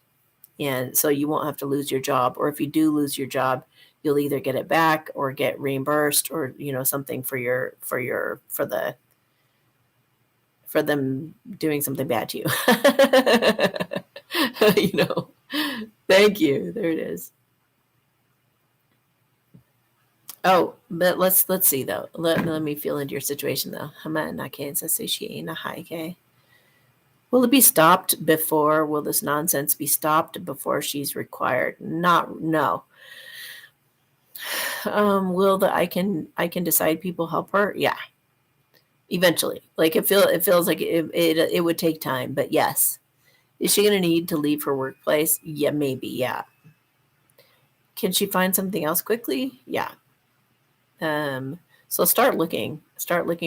and so you won't have to lose your job, or if you do lose your job, you'll either get it back or get reimbursed, or something for them doing something bad to you. Thank you. There it is. Oh, but let's see though. Let me feel into your situation though. Will it be stopped before? Will this nonsense be stopped before she's required? No. Will the I can decide people help her? Yeah. Eventually. Like it feels like it would take time, but yes. Is she going to need to leave her workplace? Yeah, maybe. Yeah. Can she find something else quickly? Yeah. So start looking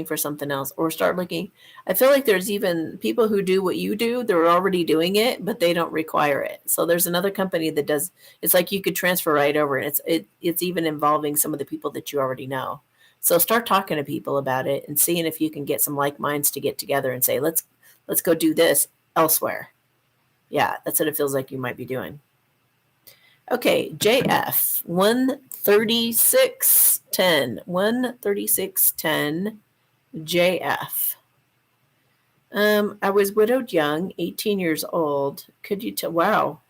for something else, or start looking. I feel like there's even people who do what you do. They're already doing it, but they don't require it. So there's another company that does. It's like you could transfer right over, and it's even involving some of the people that you already know. So start talking to people about it and seeing if you can get some like minds to get together and say, let's go do this elsewhere. Yeah, that's what it feels like you might be doing. Okay, JF 13610. 13610 JF. I was widowed young, 18 years old. Could you tell? Wow.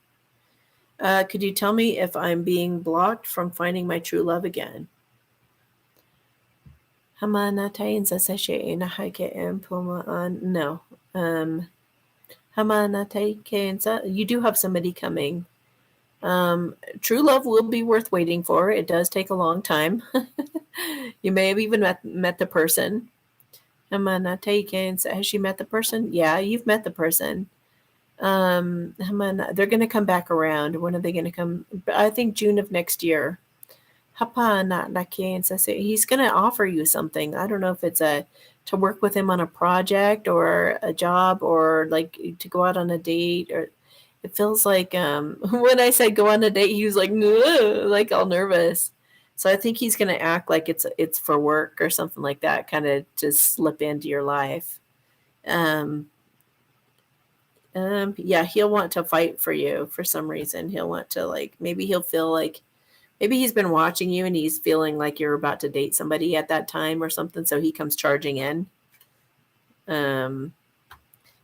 Could you tell me if I'm being blocked from finding my true love again? No. You do have somebody coming. True love will be worth waiting for. It does take a long time. You may have even met the person. Has she met the person? Yeah, you've met the person. They're going to come back around. When are they going to come? I think June of next year. He's going to offer you something. I don't know if it's to work with him on a project or a job, or like to go out on a date, or it feels like when I said go on a date, he was like all nervous. So I think he's going to act like it's for work or something like that, kind of just slip into your life. Yeah, he'll want to fight for you for some reason. He'll want to maybe he'll feel like maybe he's been watching you and he's feeling like you're about to date somebody at that time or something. So he comes charging in.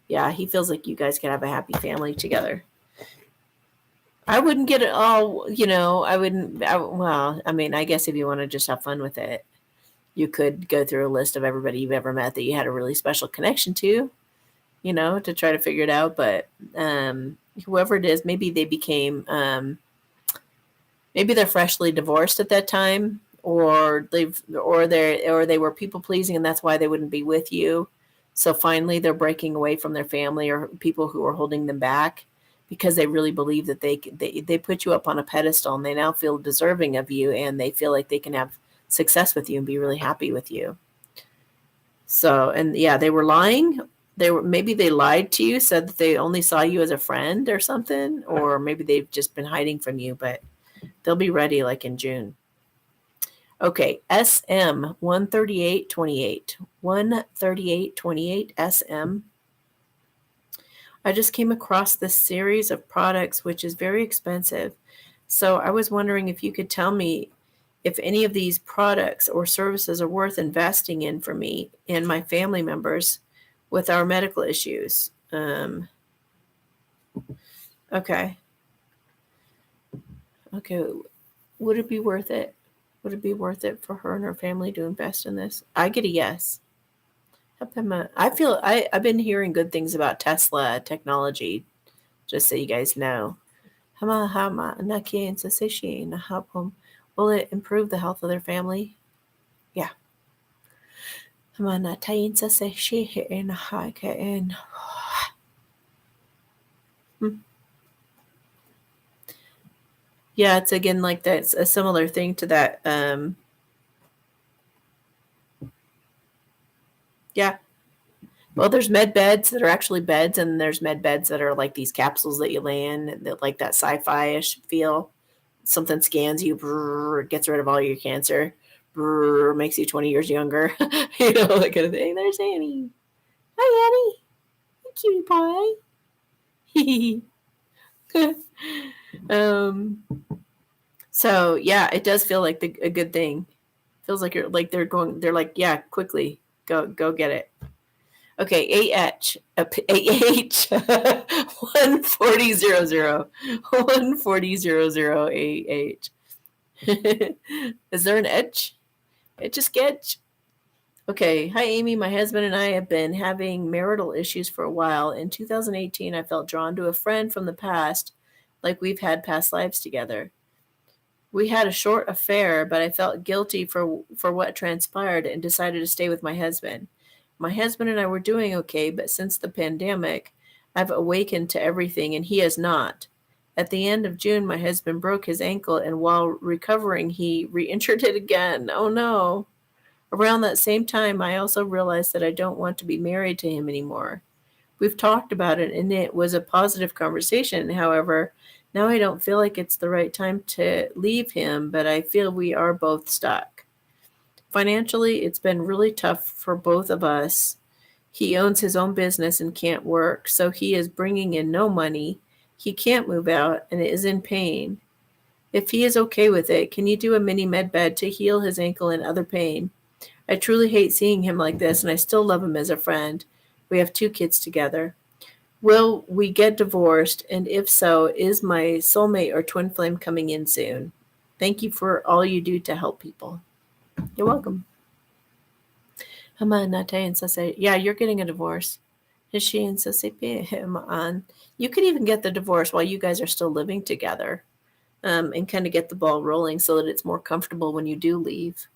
Yeah, he feels like you guys can have a happy family together. I wouldn't get it all, I wouldn't. Well, I mean, I guess if you want to just have fun with it, you could go through a list of everybody you've ever met that you had a really special connection to, to try to figure it out. But whoever it is, maybe they became, maybe they're freshly divorced at that time, or they were people pleasing, and that's why they wouldn't be with you. So finally, they're breaking away from their family or people who are holding them back, because they really believe that they put you up on a pedestal, and they now feel deserving of you, and they feel like they can have success with you and be really happy with you. So, and yeah, they were lying. Maybe they lied to you, said that they only saw you as a friend or something, or maybe they've just been hiding from you, but they'll be ready like in June. Okay, SM 13828. 13828 SM. I just came across this series of products, which is very expensive. So I was wondering if you could tell me if any of these products or services are worth investing in for me and my family members with our medical issues. Okay. Would it be worth it? Would it be worth it for her and her family to invest in this? I get a yes. I've been hearing good things about Tesla technology, just so you guys know. Will it improve the health of their family? Yeah. Yeah, it's again like that's a similar thing to that. Yeah. Well, there's med beds that are actually beds, and there's med beds that are like these capsules that you lay in that like that sci-fi-ish feel. Something scans you, brrr, gets rid of all your cancer, brrr, makes you 20 years younger. That kind of thing. There's Annie. Hi, Annie. Hi, cutie pie. um. So yeah, it does feel like a good thing. Feels like you're like they're going. They're like, yeah, quickly go get it. Okay, AH, AH, 14000, 14000 AH. Is there an edge? Etch a sketch? Okay, hi Amy. My husband and I have been having marital issues for a while. In 2018, I felt drawn to a friend from the past, like we've had past lives together. We had a short affair, but I felt guilty for what transpired and decided to stay with my husband. My husband and I were doing okay, but since the pandemic, I've awakened to everything and he has not. At the end of June, my husband broke his ankle, and while recovering, he re injured it again. Oh no. Around that same time, I also realized that I don't want to be married to him anymore. We've talked about it and it was a positive conversation. However, now I don't feel like it's the right time to leave him, but I feel we are both stuck. Financially, it's been really tough for both of us. He owns his own business and can't work, so he is bringing in no money. He can't move out and is in pain. If he is okay with it, can you do a mini med bed to heal his ankle and other pain? I truly hate seeing him like this, and I still love him as a friend. We have 2 kids together. Will we get divorced? And if so, is my soulmate or twin flame coming in soon? Thank you for all you do to help people. You're welcome. Yeah, you're getting a divorce. You could even get the divorce while you guys are still living together, and kind of get the ball rolling so that it's more comfortable when you do leave.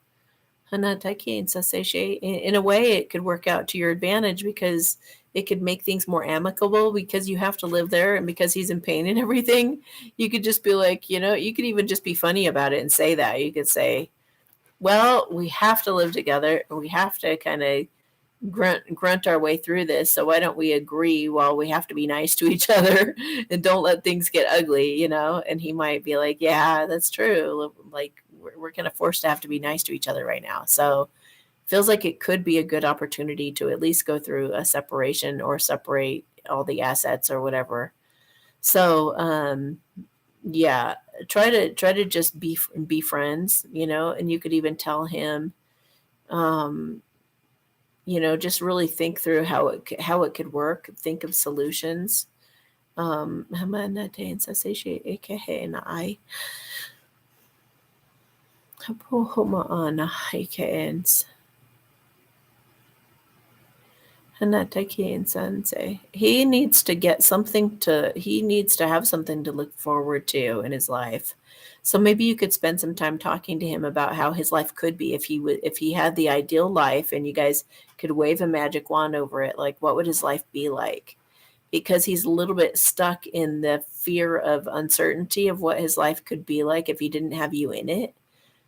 In a way, it could work out to your advantage because it could make things more amicable because you have to live there and because he's in pain and everything. You could just be like, you could even just be funny about it and say that. You could say, well, we have to live together. We have to kind of grunt our way through this. So why don't we agree while we have to be nice to each other and don't let things get ugly. And he might be like, yeah, that's true. Like we're kind of forced to have to be nice to each other right now. So feels like it could be a good opportunity to at least go through a separation or separate all the assets or whatever. So yeah, try to just be friends, and you could even tell him, um, just really think through how it could work. Think of solutions. Hamanate saseshe ekehe na ai. Hapohoma ana hikeens. Hanateki and Sensei. He needs to have something to look forward to in his life. So maybe you could spend some time talking to him about how his life could be if he had the ideal life and you guys could wave a magic wand over it. Like what would his life be like? Because he's a little bit stuck in the fear of uncertainty of what his life could be like if he didn't have you in it.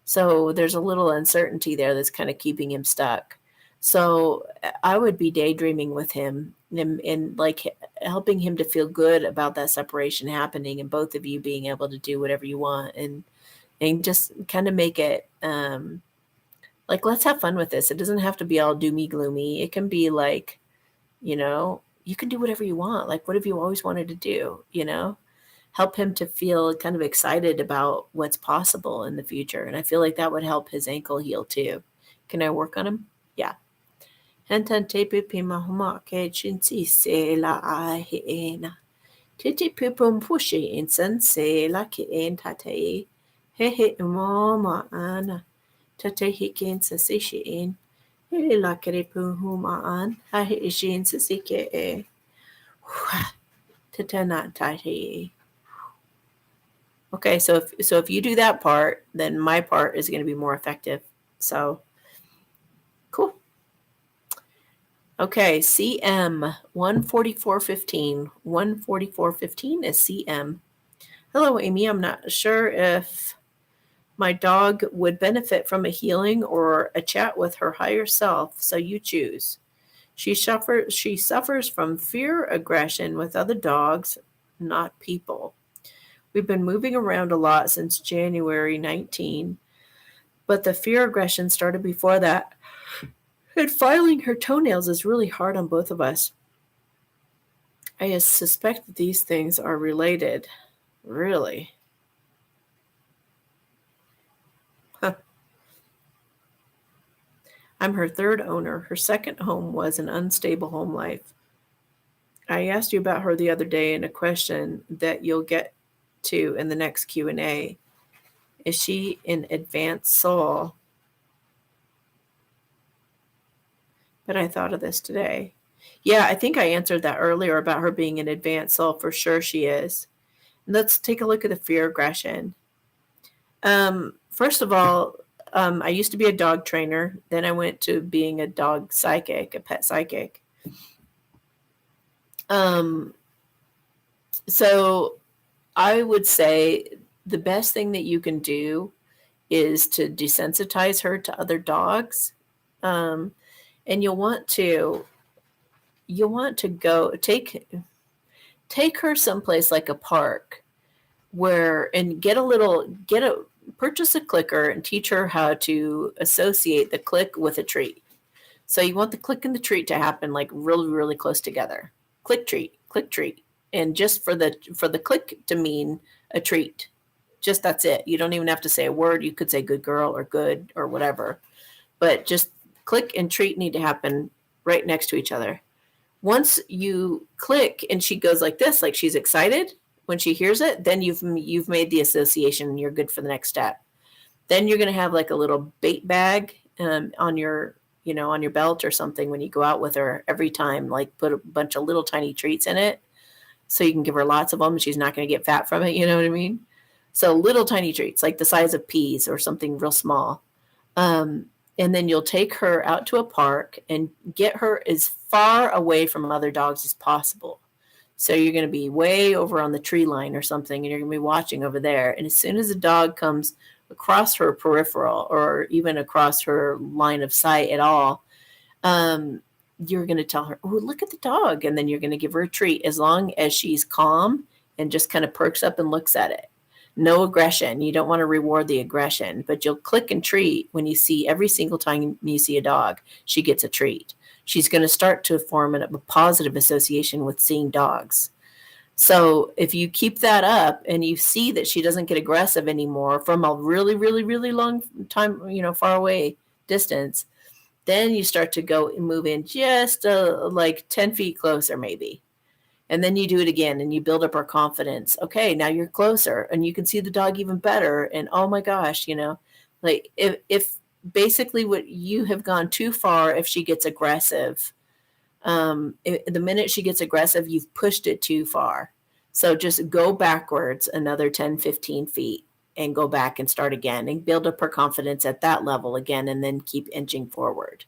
So there's a little uncertainty there that's kind of keeping him stuck. So I would be daydreaming with him and like helping him to feel good about that separation happening and both of you being able to do whatever you want and just kind of make it like let's have fun with this. It doesn't have to be all doomy gloomy. It can be like, you can do whatever you want. Like what have you always wanted to do? Help him to feel kind of excited about what's possible in the future. And I feel like that would help his ankle heal too. Can I work on him? Yeah. Hentan tepe pima humake chinsi se la aheena. Titi pipum pushi insan se la ki en tate. Hehe mama ana. Tate hikin sasishi in. Hele la kere huma an. Hahe ishin sasike e. Tatana tate. Okay, so if you do that part, then my part is going to be more effective. So cool. Okay, CM 14415. 14415 is CM. Hello, Amy. I'm not sure if my dog would benefit from a healing or a chat with her higher self, so you choose. She suffers from fear aggression with other dogs, not people. We've been moving around a lot since January 19, but the fear aggression started before that. And filing her toenails is really hard on both of us. I suspect that these things are related. Really? Huh. I'm her third owner. Her second home was an unstable home life. I asked you about her the other day in a question that you'll get to in the next Q&A. Is she an advanced soul? But I thought of this today. Yeah, I think I answered that earlier about her being an advanced soul. For sure she is. Let's take a look at the fear aggression. First of all, I used to be a dog trainer. Then I went to being a dog psychic, a pet psychic. So I would say the best thing that you can do is to desensitize her to other dogs. And you'll want to go take her someplace like a park where and purchase a clicker and teach her how to associate the click with a treat. So you want the click and the treat to happen like really, really close together. Click treat. And just for the click to mean a treat. Just that's it. You don't even have to say a word. You could say good girl or good or whatever. But just click and treat need to happen right next to each other. Once you click and she goes like this, like she's excited when she hears it, then you've made the association and you're good for the next step. Then you're going to have like a little bait bag on your on your belt or something when you go out with her every time, like put a bunch of little tiny treats in it so you can give her lots of them and she's not going to get fat from it. You know what I mean? So little tiny treats like the size of peas or something real small. And then you'll take her out to a park and get her as far away from other dogs as possible. So you're going to be way over on the tree line or something, and you're going to be watching over there. And as soon as the dog comes across her peripheral or even across her line of sight at all, you're going to tell her, "Oh, look at the dog," and then you're going to give her a treat as long as she's calm and just kind of perks up and looks at it. No aggression. You don't want to reward the aggression, but you'll click and treat when you see every single time you see a dog, she gets a treat. She's going to start to form a positive association with seeing dogs. So if you keep that up and you see that she doesn't get aggressive anymore from a really, really, really long time, far away distance, then you start to go and move in just like 10 feet closer, maybe. And then you do it again and you build up her confidence. Okay, now you're closer and you can see the dog even better. And oh my gosh, like if basically what you have gone too far, if she gets aggressive, the minute she gets aggressive, you've pushed it too far. So just go backwards another 10, 15 feet and go back and start again and build up her confidence at that level again and then keep inching forward.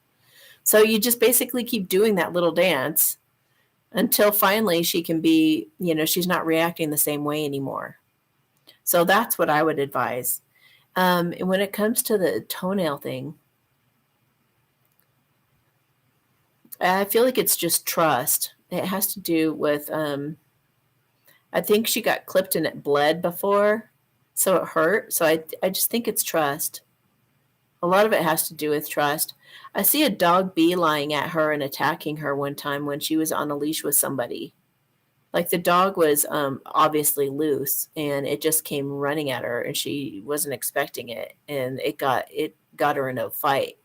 So you just basically keep doing that little dance until finally she can be, she's not reacting the same way anymore. So that's what I would advise. And when it comes to the toenail thing, I feel like it's just trust. It has to do with, I think she got clipped and it bled before, so it hurt. So I just think it's trust. A lot of it has to do with trust. I see a dog beelining at her and attacking her one time when she was on a leash with somebody. Like the dog was obviously loose and it just came running at her and she wasn't expecting it and it got her in a fight.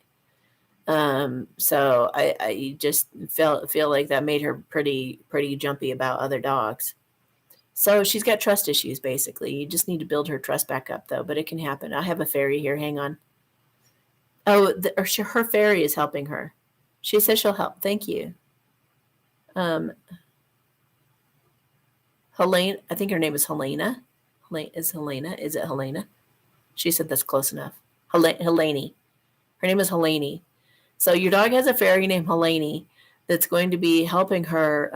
So I just feel like that made her pretty jumpy about other dogs. So she's got trust issues basically. You just need to build her trust back up though, but it can happen. I have a fairy here. Hang on. Oh, her fairy is helping her. She says she'll help. Thank you. Helene, I think her name is Helena. Is it Helena? She said that's close enough. Helene. Her name is Helene. So your dog has a fairy named Helene that's going to be helping her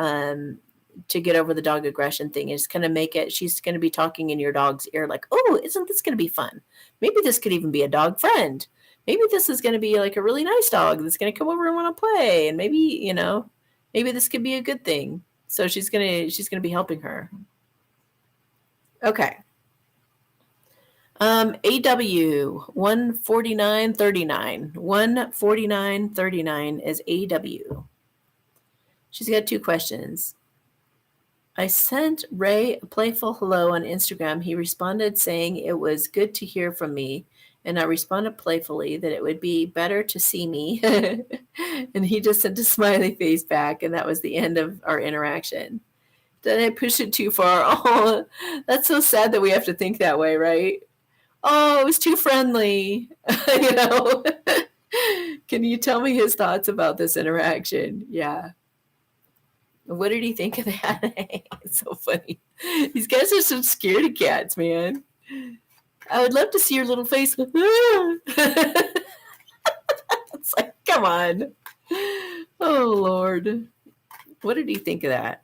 to get over the dog aggression thing is going to make it, she's going to be talking in your dog's ear like, oh, isn't this going to be fun? Maybe this could even be a dog friend. Maybe this is going to be like a really nice dog that's going to come over and want to play. And maybe, maybe this could be a good thing. So she's going to be helping her. Okay. AW 14939. 14939 is AW. She's got 2 questions. I sent Ray a playful hello on Instagram. He responded saying it was good to hear from me. And I responded playfully that it would be better to see me. And he just sent a smiley face back. And that was the end of our interaction. Did I push it too far? Oh, that's so sad that we have to think that way, right? Oh, it was too friendly. Can you tell me his thoughts about this interaction? Yeah. What did he think of that? It's so funny. These guys are some scaredy cats, man. I would love to see your little face. It's like, come on. Oh, Lord. What did he think of that?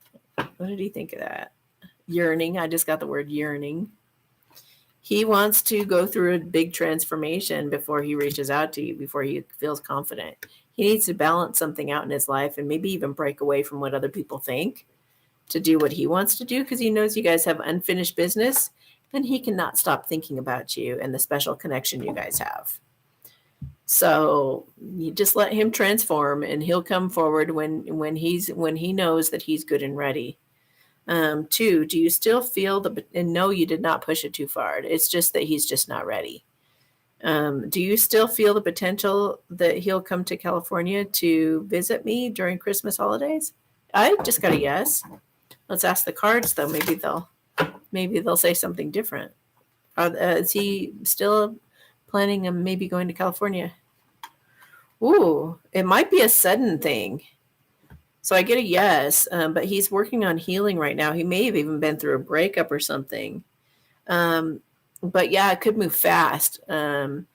Yearning. I just got the word yearning. He wants to go through a big transformation before he reaches out to you, before he feels confident. He needs to balance something out in his life and maybe even break away from what other people think to do what he wants to do, because he knows you guys have unfinished business and he cannot stop thinking about you and the special connection you guys have. So you just let him transform and he'll come forward when he knows that he's good and ready. 2, do you still feel and no, you did not push it too far. It's just that he's just not ready. Do you still feel the potential that he'll come to California to visit me during Christmas holidays? I just got a yes. Let's ask the cards though. Maybe they'll say something different. Is he still planning on maybe going to California? Ooh, it might be a sudden thing. So I get a yes, but he's working on healing right now. He may have even been through a breakup or something. But yeah, it could move fast. And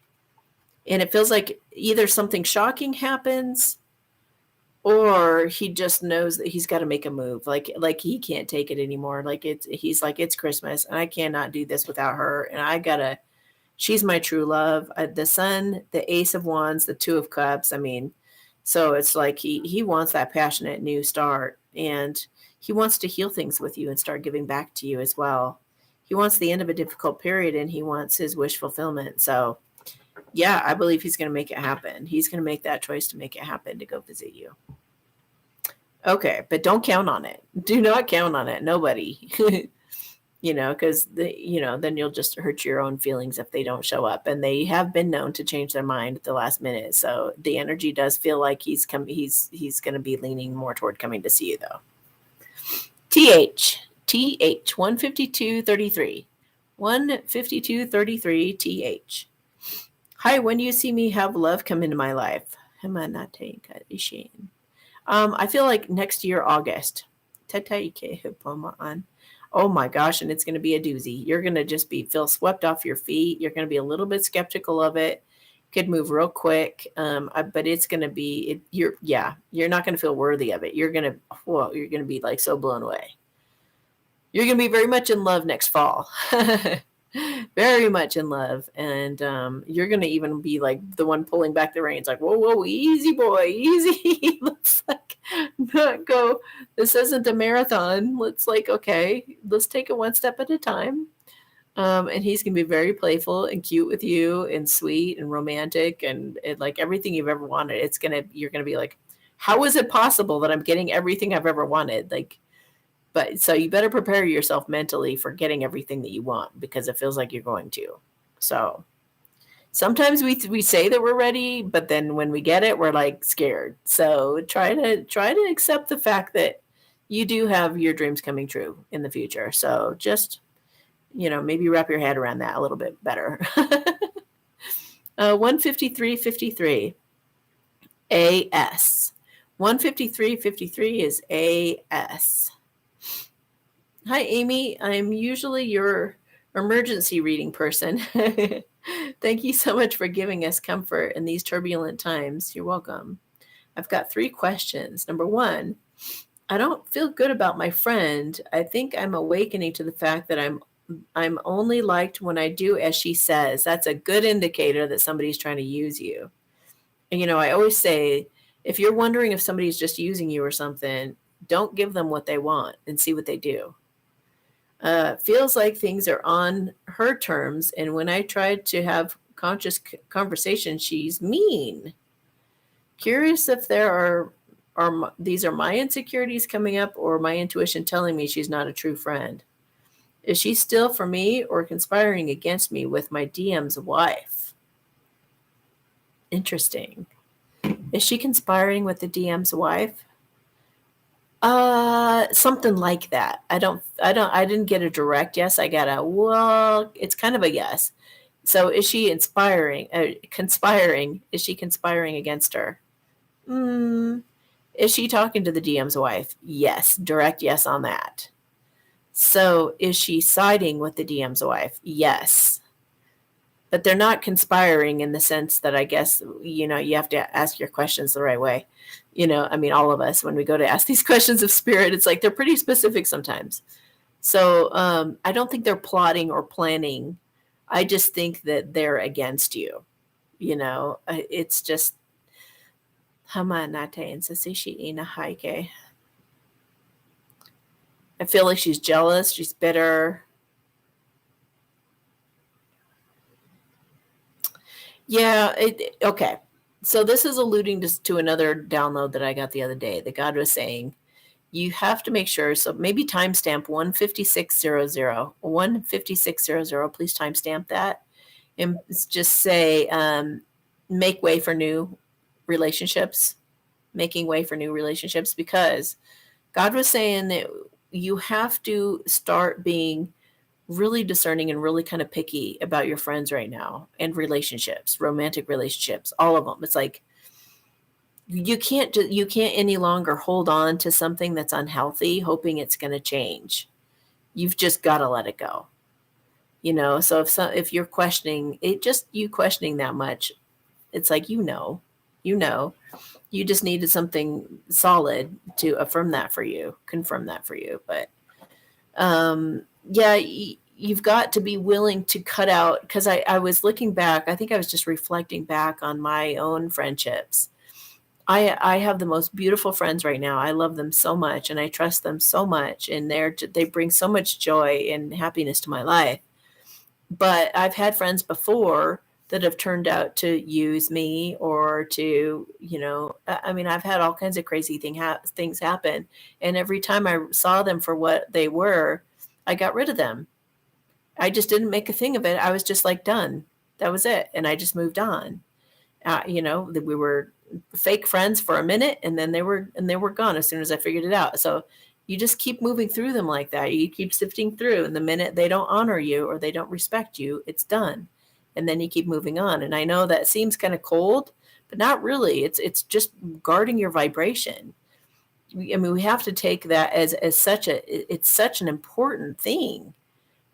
it feels like either something shocking happens or he just knows that he's got to make a move. Like he can't take it anymore. He's like, it's Christmas and I cannot do this without her. And she's my true love. The Sun, the Ace of Wands, the 2 of Cups. I mean, so it's like he wants that passionate new start, and he wants to heal things with you and start giving back to you as well. He wants the end of a difficult period and he wants his wish fulfillment. So yeah, I believe he's going to make it happen. He's going to make that choice to make it happen, to go visit you. Okay, but don't count on it. Do not count on it. Nobody. Because then you'll just hurt your own feelings if they don't show up. And they have been known to change their mind at the last minute. So the energy does feel like he's going to be leaning more toward coming to see you, though. TH 15233. 15233 TH. Hi, when do you see me have love come into my life? I feel like next year, August. Oh my gosh, and it's going to be a doozy. You're going to just feel swept off your feet. You're going to be a little bit skeptical of it. Could move real quick, but it's going to be you're not going to feel worthy of it. You're going to be like so blown away. You're going to be very much in love next fall. Very much in love, and you're going to even be like the one pulling back the reins, like, whoa, easy boy, easy. Let's not go. This isn't a marathon. Let's okay, let's take it one step at a time. And he's going to be very playful and cute with you and sweet and romantic and like everything you've ever wanted. You're going to be like, how is it possible that I'm getting everything I've ever wanted? But so you better prepare yourself mentally for getting everything that you want, because it feels like you're going to. So sometimes we say that we're ready, but then when we get it, we're like scared. So try to accept the fact that you do have your dreams coming true in the future. So just, maybe wrap your head around that a little bit better. 15353 AS. 15353 is AS. Hi, Amy. I'm usually your emergency reading person. Thank you so much for giving us comfort in these turbulent times. You're welcome. I've got 3 questions. Number 1, I don't feel good about my friend. I think I'm awakening to the fact that I'm only liked when I do as she says. That's a good indicator that somebody's trying to use you. And I always say, if you're wondering if somebody's just using you or something, don't give them what they want and see what they do. Feels like things are on her terms, and when I tried to have conscious conversation, she's mean. Curious if there are these are my insecurities coming up, or my intuition telling me she's not a true friend. Is she still for me or conspiring against me with my DM's wife? Interesting. Is she conspiring with the DM's wife? Something like that. I didn't get a direct yes. I got a, well, it's kind of a yes. So is she conspiring? Is she conspiring against her? Is she talking to the DM's wife? Yes. Direct yes on that. So is she siding with the DM's wife? Yes. But they're not conspiring in the sense that, I guess, you have to ask your questions the right way. All of us, when we go to ask these questions of spirit, it's like they're pretty specific sometimes. So I don't think they're plotting or planning. I just think that they're against you. It's just Hamanate and Sasishi Ina Haike. I feel like she's jealous. She's bitter. Yeah. Okay. So this is alluding to another download that I got the other day. The God was saying, you have to make sure. So maybe timestamp 15600, 15600. Please timestamp that, and just say, make way for new relationships, making way for new relationships, because God was saying that you have to start being really discerning and really kind of picky about your friends right now, and relationships, romantic relationships, all of them. It's like you can't any longer hold on to something that's unhealthy hoping it's going to change. You've just got to let it go. So if you're questioning it, just you questioning that much, it's like, you just needed something solid to affirm that for you, confirm that for you. But yeah, you've got to be willing to cut out, because I was looking back. I think I was just reflecting back on my own friendships. I have the most beautiful friends right now. I love them so much, and I trust them so much, and they bring so much joy and happiness to my life. But I've had friends before that have turned out to use me, or to, I've had all kinds of crazy things happen. And every time I saw them for what they were, I got rid of them. I just didn't make a thing of it. I was just like, done. That was it. And I just moved on. We were fake friends for a minute, and then they were gone as soon as I figured it out. So you just keep moving through them like that. You keep sifting through, and the minute they don't honor you or they don't respect you, it's done. And then you keep moving on. And I know that seems kind of cold, but not really. It's just guarding your vibration. We have to take that as it's such an important thing.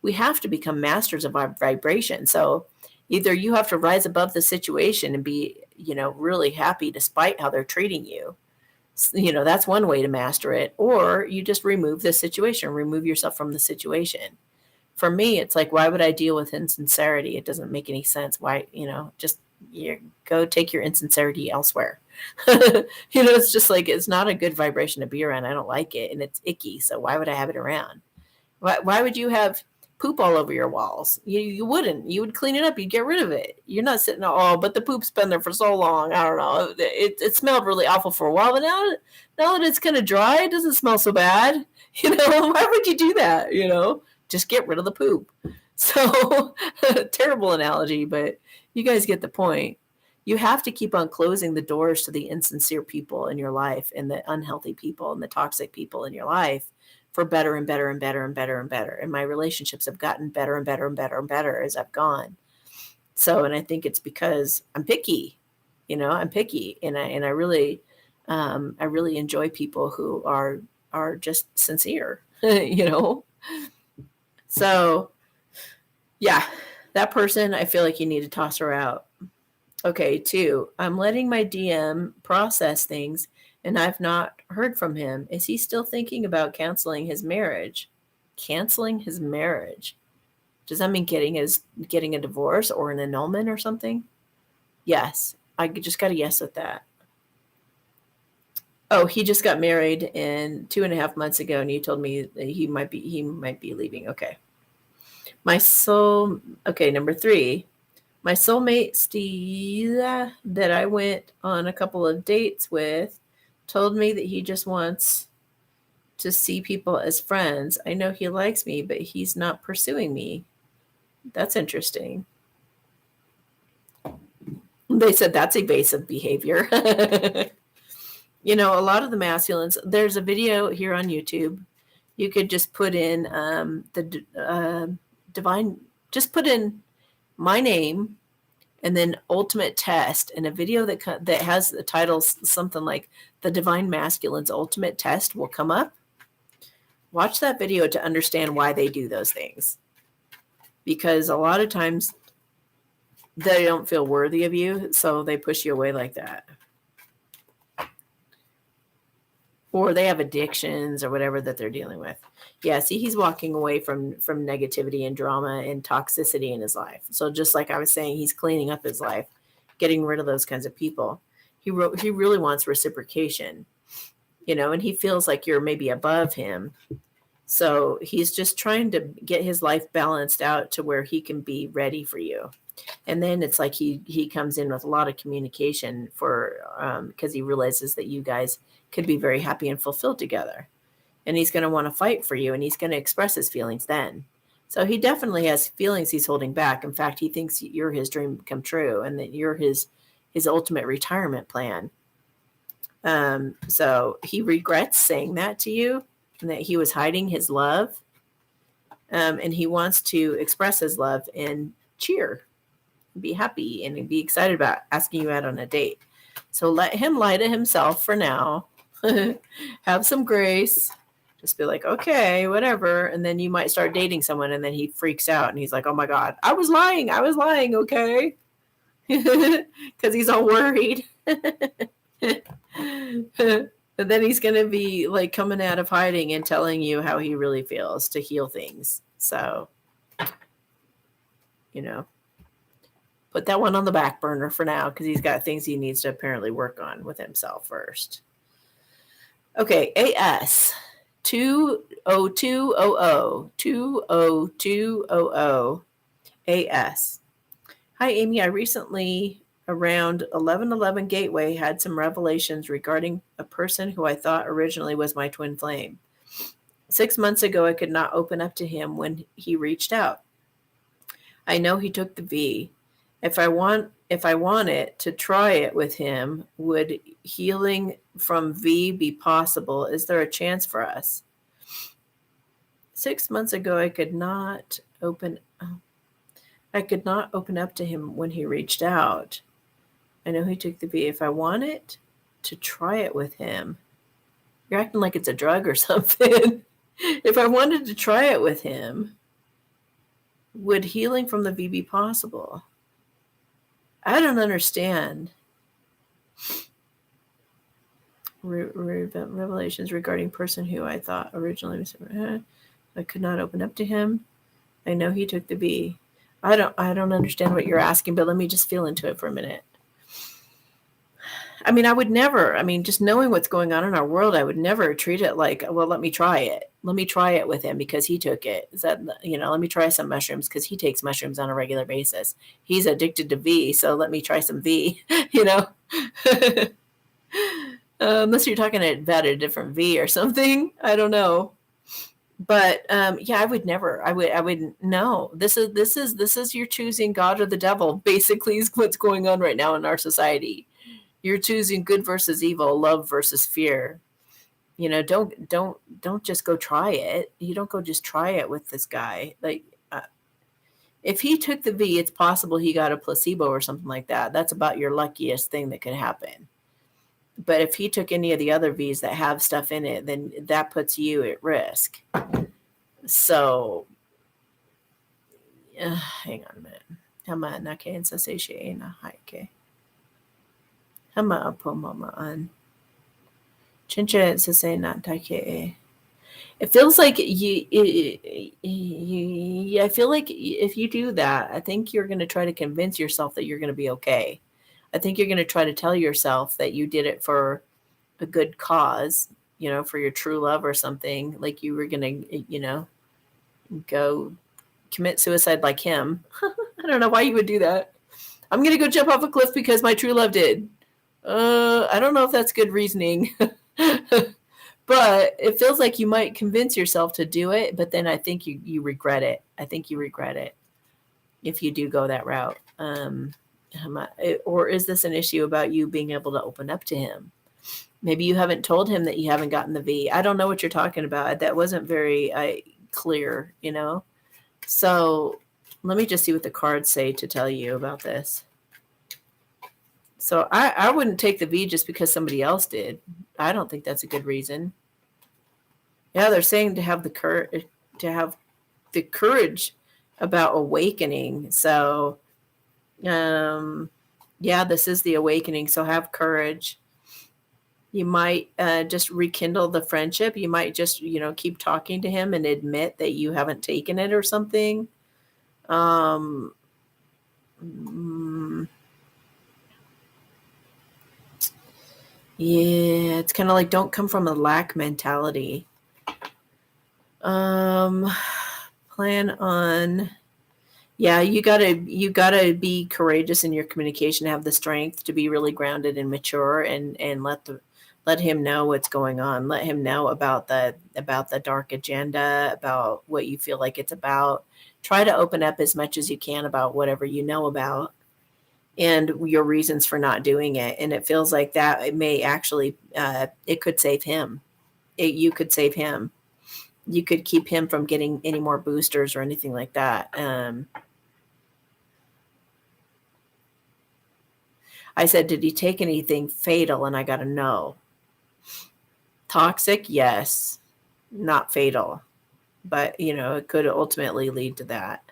We have to become masters of our vibration. So either you have to rise above the situation and be, really happy despite how they're treating you. That's one way to master it. Or you just remove the situation, remove yourself from the situation. For me, it's like, why would I deal with insincerity? It doesn't make any sense. Why, just go take your insincerity elsewhere. It's just like, it's not a good vibration to be around. I don't like it, and it's icky. So why would I have it around? Why would you have poop all over your walls? You wouldn't. You would clean it up. You'd get rid of it. You're not sitting, oh, but the poop's been there for so long. I don't know. It smelled really awful for a while, but now that it's kind of dry, it doesn't smell so bad. Why would you do that? Just get rid of the poop. So terrible analogy, but you guys get the point. You have to keep on closing the doors to the insincere people in your life, and the unhealthy people and the toxic people in your life, for better and better and better and better and better. And my relationships have gotten better and better and better and better as I've gone. So, and I think it's because I'm picky. I'm picky, and I really enjoy people who are just sincere. So, yeah, that person, I feel like you need to toss her out. Okay, 2. I'm letting my DM process things and I've not heard from him. Is he still thinking about canceling his marriage? Canceling his marriage? Does that mean getting a divorce or an annulment or something? Yes. I just got a yes with that. Oh, he just got married in 2.5 months ago, and you told me that he might be leaving. Okay. My soul. Okay, number 3. My soulmate Steve that I went on a couple of dates with told me that he just wants to see people as friends. I know he likes me, but he's not pursuing me. That's interesting. They said that's evasive behavior. A lot of the masculines, there's a video here on YouTube. You could just put in divine, just put in my name and then ultimate test, and a video that has the title something like the Divine Masculine's Ultimate Test will come up. Watch that video to understand why they do those things, because a lot of times they don't feel worthy of you, so they push you away like that. Or they have addictions or whatever that they're dealing with. Yeah, see, he's walking away from negativity and drama and toxicity in his life. So just like I was saying, he's cleaning up his life, getting rid of those kinds of people. He really wants reciprocation, and he feels like you're maybe above him. So he's just trying to get his life balanced out to where he can be ready for you. And then it's like he comes in with a lot of communication because he realizes that you guys could be very happy and fulfilled together. And he's going to want to fight for you, and he's going to express his feelings then. So he definitely has feelings he's holding back. In fact, he thinks you're his dream come true and that you're his ultimate retirement plan. So he regrets saying that to you and that he was hiding his love. And he wants to express his love and cheer, be happy, and be excited about asking you out on a date. So let him lie to himself for now. Have some grace. Just be like, okay, whatever. And then you might start dating someone, and then he freaks out and he's like, oh my God, I was lying, okay? Because he's all worried. And then he's going to be like coming out of hiding and telling you how he really feels to heal things. So, put that one on the back burner for now, because he's got things he needs to apparently work on with himself first. Okay, AS 20200 20200 AS. Hi, Amy. I recently, around 1111 Gateway, had some revelations regarding a person who I thought originally was my twin flame. 6 months ago, I could not open up to him when he reached out. I know he took the V. If I wanted to try it with him, would healing from V be possible? Is there a chance for us? 6 months ago, I could not open up to him when he reached out. I know he took the V. If I wanted to try it with him, you're acting like it's a drug or something. If I wanted to try it with him, would healing from the V be possible? I don't understand. Revelations regarding person who I thought originally was. I could not open up to him. I know he took the V. I don't understand what you're asking, but let me just feel into it for a minute. I mean, I would never, just knowing what's going on in our world, I would never treat it like, well, let me try it. Let me try it with him because he took it. Is that, let me try some mushrooms because he takes mushrooms on a regular basis. He's addicted to V, so let me try some V, Unless you're talking about a different V or something. I don't know. But yeah, I would never. I would no. This is you're choosing God or the devil. Basically, is what's going on right now in our society. You're choosing good versus evil, love versus fear. Don't just go try it. You don't go just try it with this guy. Like, if he took the V, it's possible he got a placebo or something like that. That's about your luckiest thing that could happen. But if he took any of the other Vs that have stuff in it, then that puts you at risk. So, hang on a minute. Tama na kayo sa satiate na haike. Hama po mama an. Chincha sase not take. It feels like I feel like if you do that, I think you're going to try to convince yourself that you're going to be okay. I think you're going to try to tell yourself that you did it for a good cause, for your true love or something. Like you were going to, go commit suicide like him. I don't know why you would do that. I'm going to go jump off a cliff because my true love did. I don't know if that's good reasoning. But it feels like you might convince yourself to do it, but then I think you regret it. I think you regret it if you do go that route. Or is this an issue about you being able to open up to him? Maybe you haven't told him that you haven't gotten the V. I don't know what you're talking about. That wasn't very clear, So let me just see what the cards say to tell you about this. So I wouldn't take the V just because somebody else did. I don't think that's a good reason. Yeah, they're saying to have the courage about awakening. So, yeah, this is the awakening. So have courage. You might just rekindle the friendship. You might just, keep talking to him and admit that you haven't taken it or something. Yeah, it's kind of like don't come from a lack mentality. Plan on, yeah, you gotta be courageous in your communication, have the strength to be really grounded and mature, and let him know what's going on. Let him know about the dark agenda, about what you feel like it's about. Try to open up as much as you can about whatever you know about and your reasons for not doing it. And it feels like that it may actually it could save him. You could save him. You could keep him from getting any more boosters or anything like that. I said, did he take anything fatal? And I got a no. Toxic, yes. Not fatal. But, it could ultimately lead to that.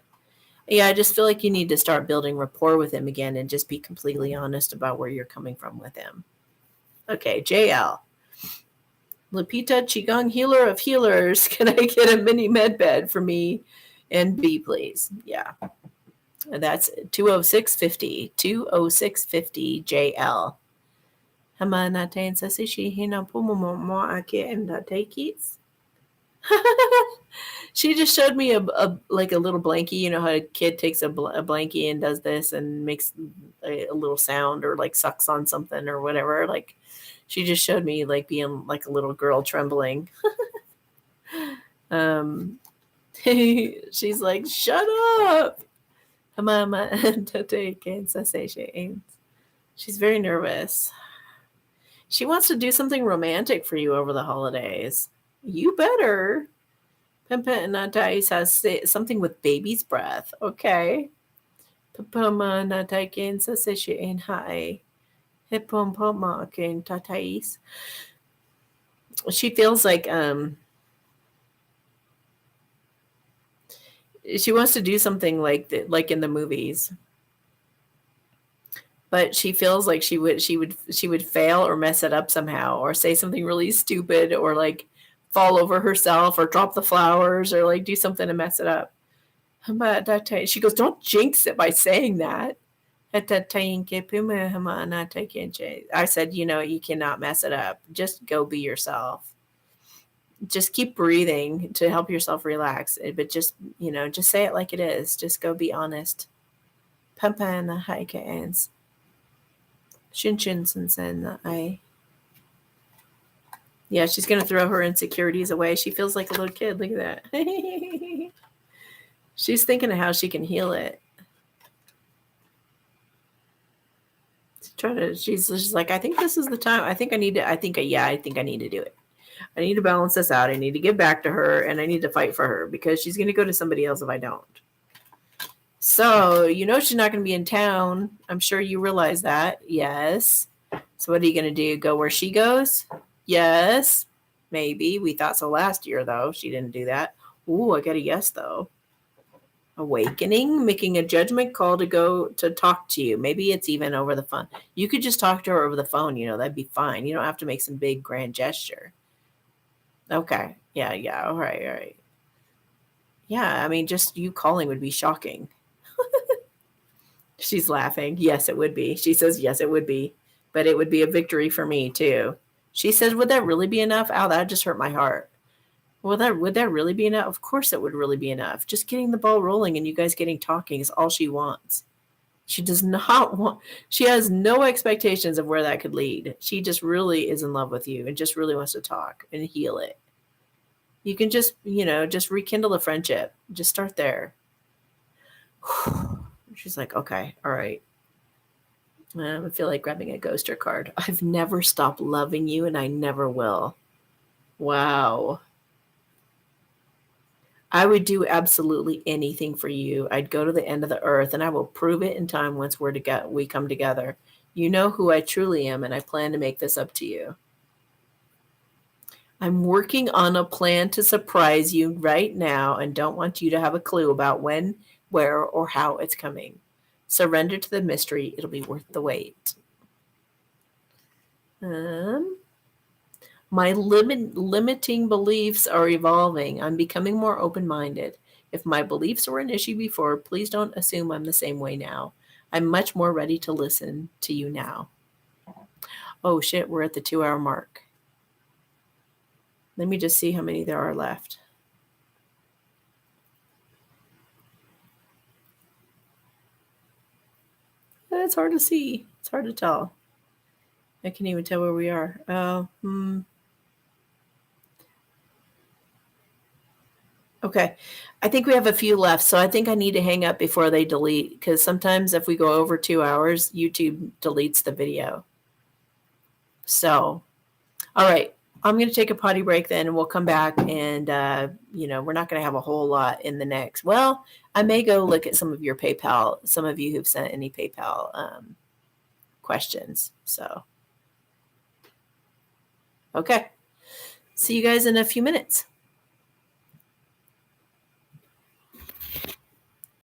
Yeah, I just feel like you need to start building rapport with him again and just be completely honest about where you're coming from with him. Okay, JL. Lupita Qigong Healer of Healers, can I get a mini med bed for me and B, please? Yeah. That's 20650. 20650 JL. Hamanate and Sasishi Hina Pumomo Ake and Takis. She just showed me a little blankie. You know how a kid takes a blankie and does this and makes a little sound or like sucks on something or whatever. Like she just showed me like being like a little girl trembling. She's like, shut up. She's very nervous. She wants to do something romantic for you over the holidays. You better. Pempe and Natais has something with baby's breath. Okay. Papa Nataikin Sasisha in Hai. Hipum Poma Kin Tatais. She feels like she wants to do something like in the movies. But she feels like she would fail or mess it up somehow or say something really stupid or like fall over herself or drop the flowers or like do something to mess it up. She goes, don't jinx it by saying that. I said, you cannot mess it up. Just go be yourself. Just keep breathing to help yourself relax. But just say it like it is. Just go be honest. Yeah, she's going to throw her insecurities away. She feels like a little kid. Look at that. She's thinking of how she can heal it. She's like, I think this is the time. I think I need to do it. I need to balance this out. I need to give back to her and I need to fight for her because she's going to go to somebody else if I don't. So, she's not going to be in town. I'm sure you realize that. Yes. So what are you going to do? Go where she goes? Yes. Maybe. We thought so last year, though. She didn't do that. Ooh, I got a yes, though. awakening, making a judgment call to go to talk to you. Maybe it's even over the phone. You could just talk to her over the phone, that'd be fine. You don't have to make some big grand gesture. Okay. Yeah, yeah. All right, all right. Yeah, I mean, just you calling would be shocking. She's laughing. Yes, it would be. She says, yes, it would be. But it would be a victory for me, too. She says, would that really be enough? Ow, that just hurt my heart. Would that really be enough? Of course it would really be enough. Just getting the ball rolling and you guys getting talking is all she wants. She does not want, she has no expectations of where that could lead. She just really is in love with you and just really wants to talk and heal it. You can just rekindle the friendship. Just start there. She's like, okay, all right. I feel like grabbing a ghoster card. I've never stopped loving you and I never will. Wow. I would do absolutely anything for you. I'd go to the end of the earth and I will prove it in time once we come together. You know who I truly am and I plan to make this up to you. I'm working on a plan to surprise you right now and don't want you to have a clue about when, where, or how it's coming. Surrender to the mystery. It'll be worth the wait. My limiting beliefs are evolving. I'm becoming more open-minded. If my beliefs were an issue before, please don't assume I'm the same way now. I'm much more ready to listen to you now. Oh shit, we're at the 2-hour mark. Let me just see how many there are left. It's hard to see. It's hard to tell. I can't even tell where we are. Okay. I think we have a few left, so I think I need to hang up before they delete, because sometimes if we go over 2 hours, YouTube deletes the video. So, all right. I'm going to take a potty break then, and we'll come back and, we're not going to have a whole lot in the next. Well, I may go look at some of your PayPal, some of you who've sent any PayPal questions. So, okay. See you guys in a few minutes.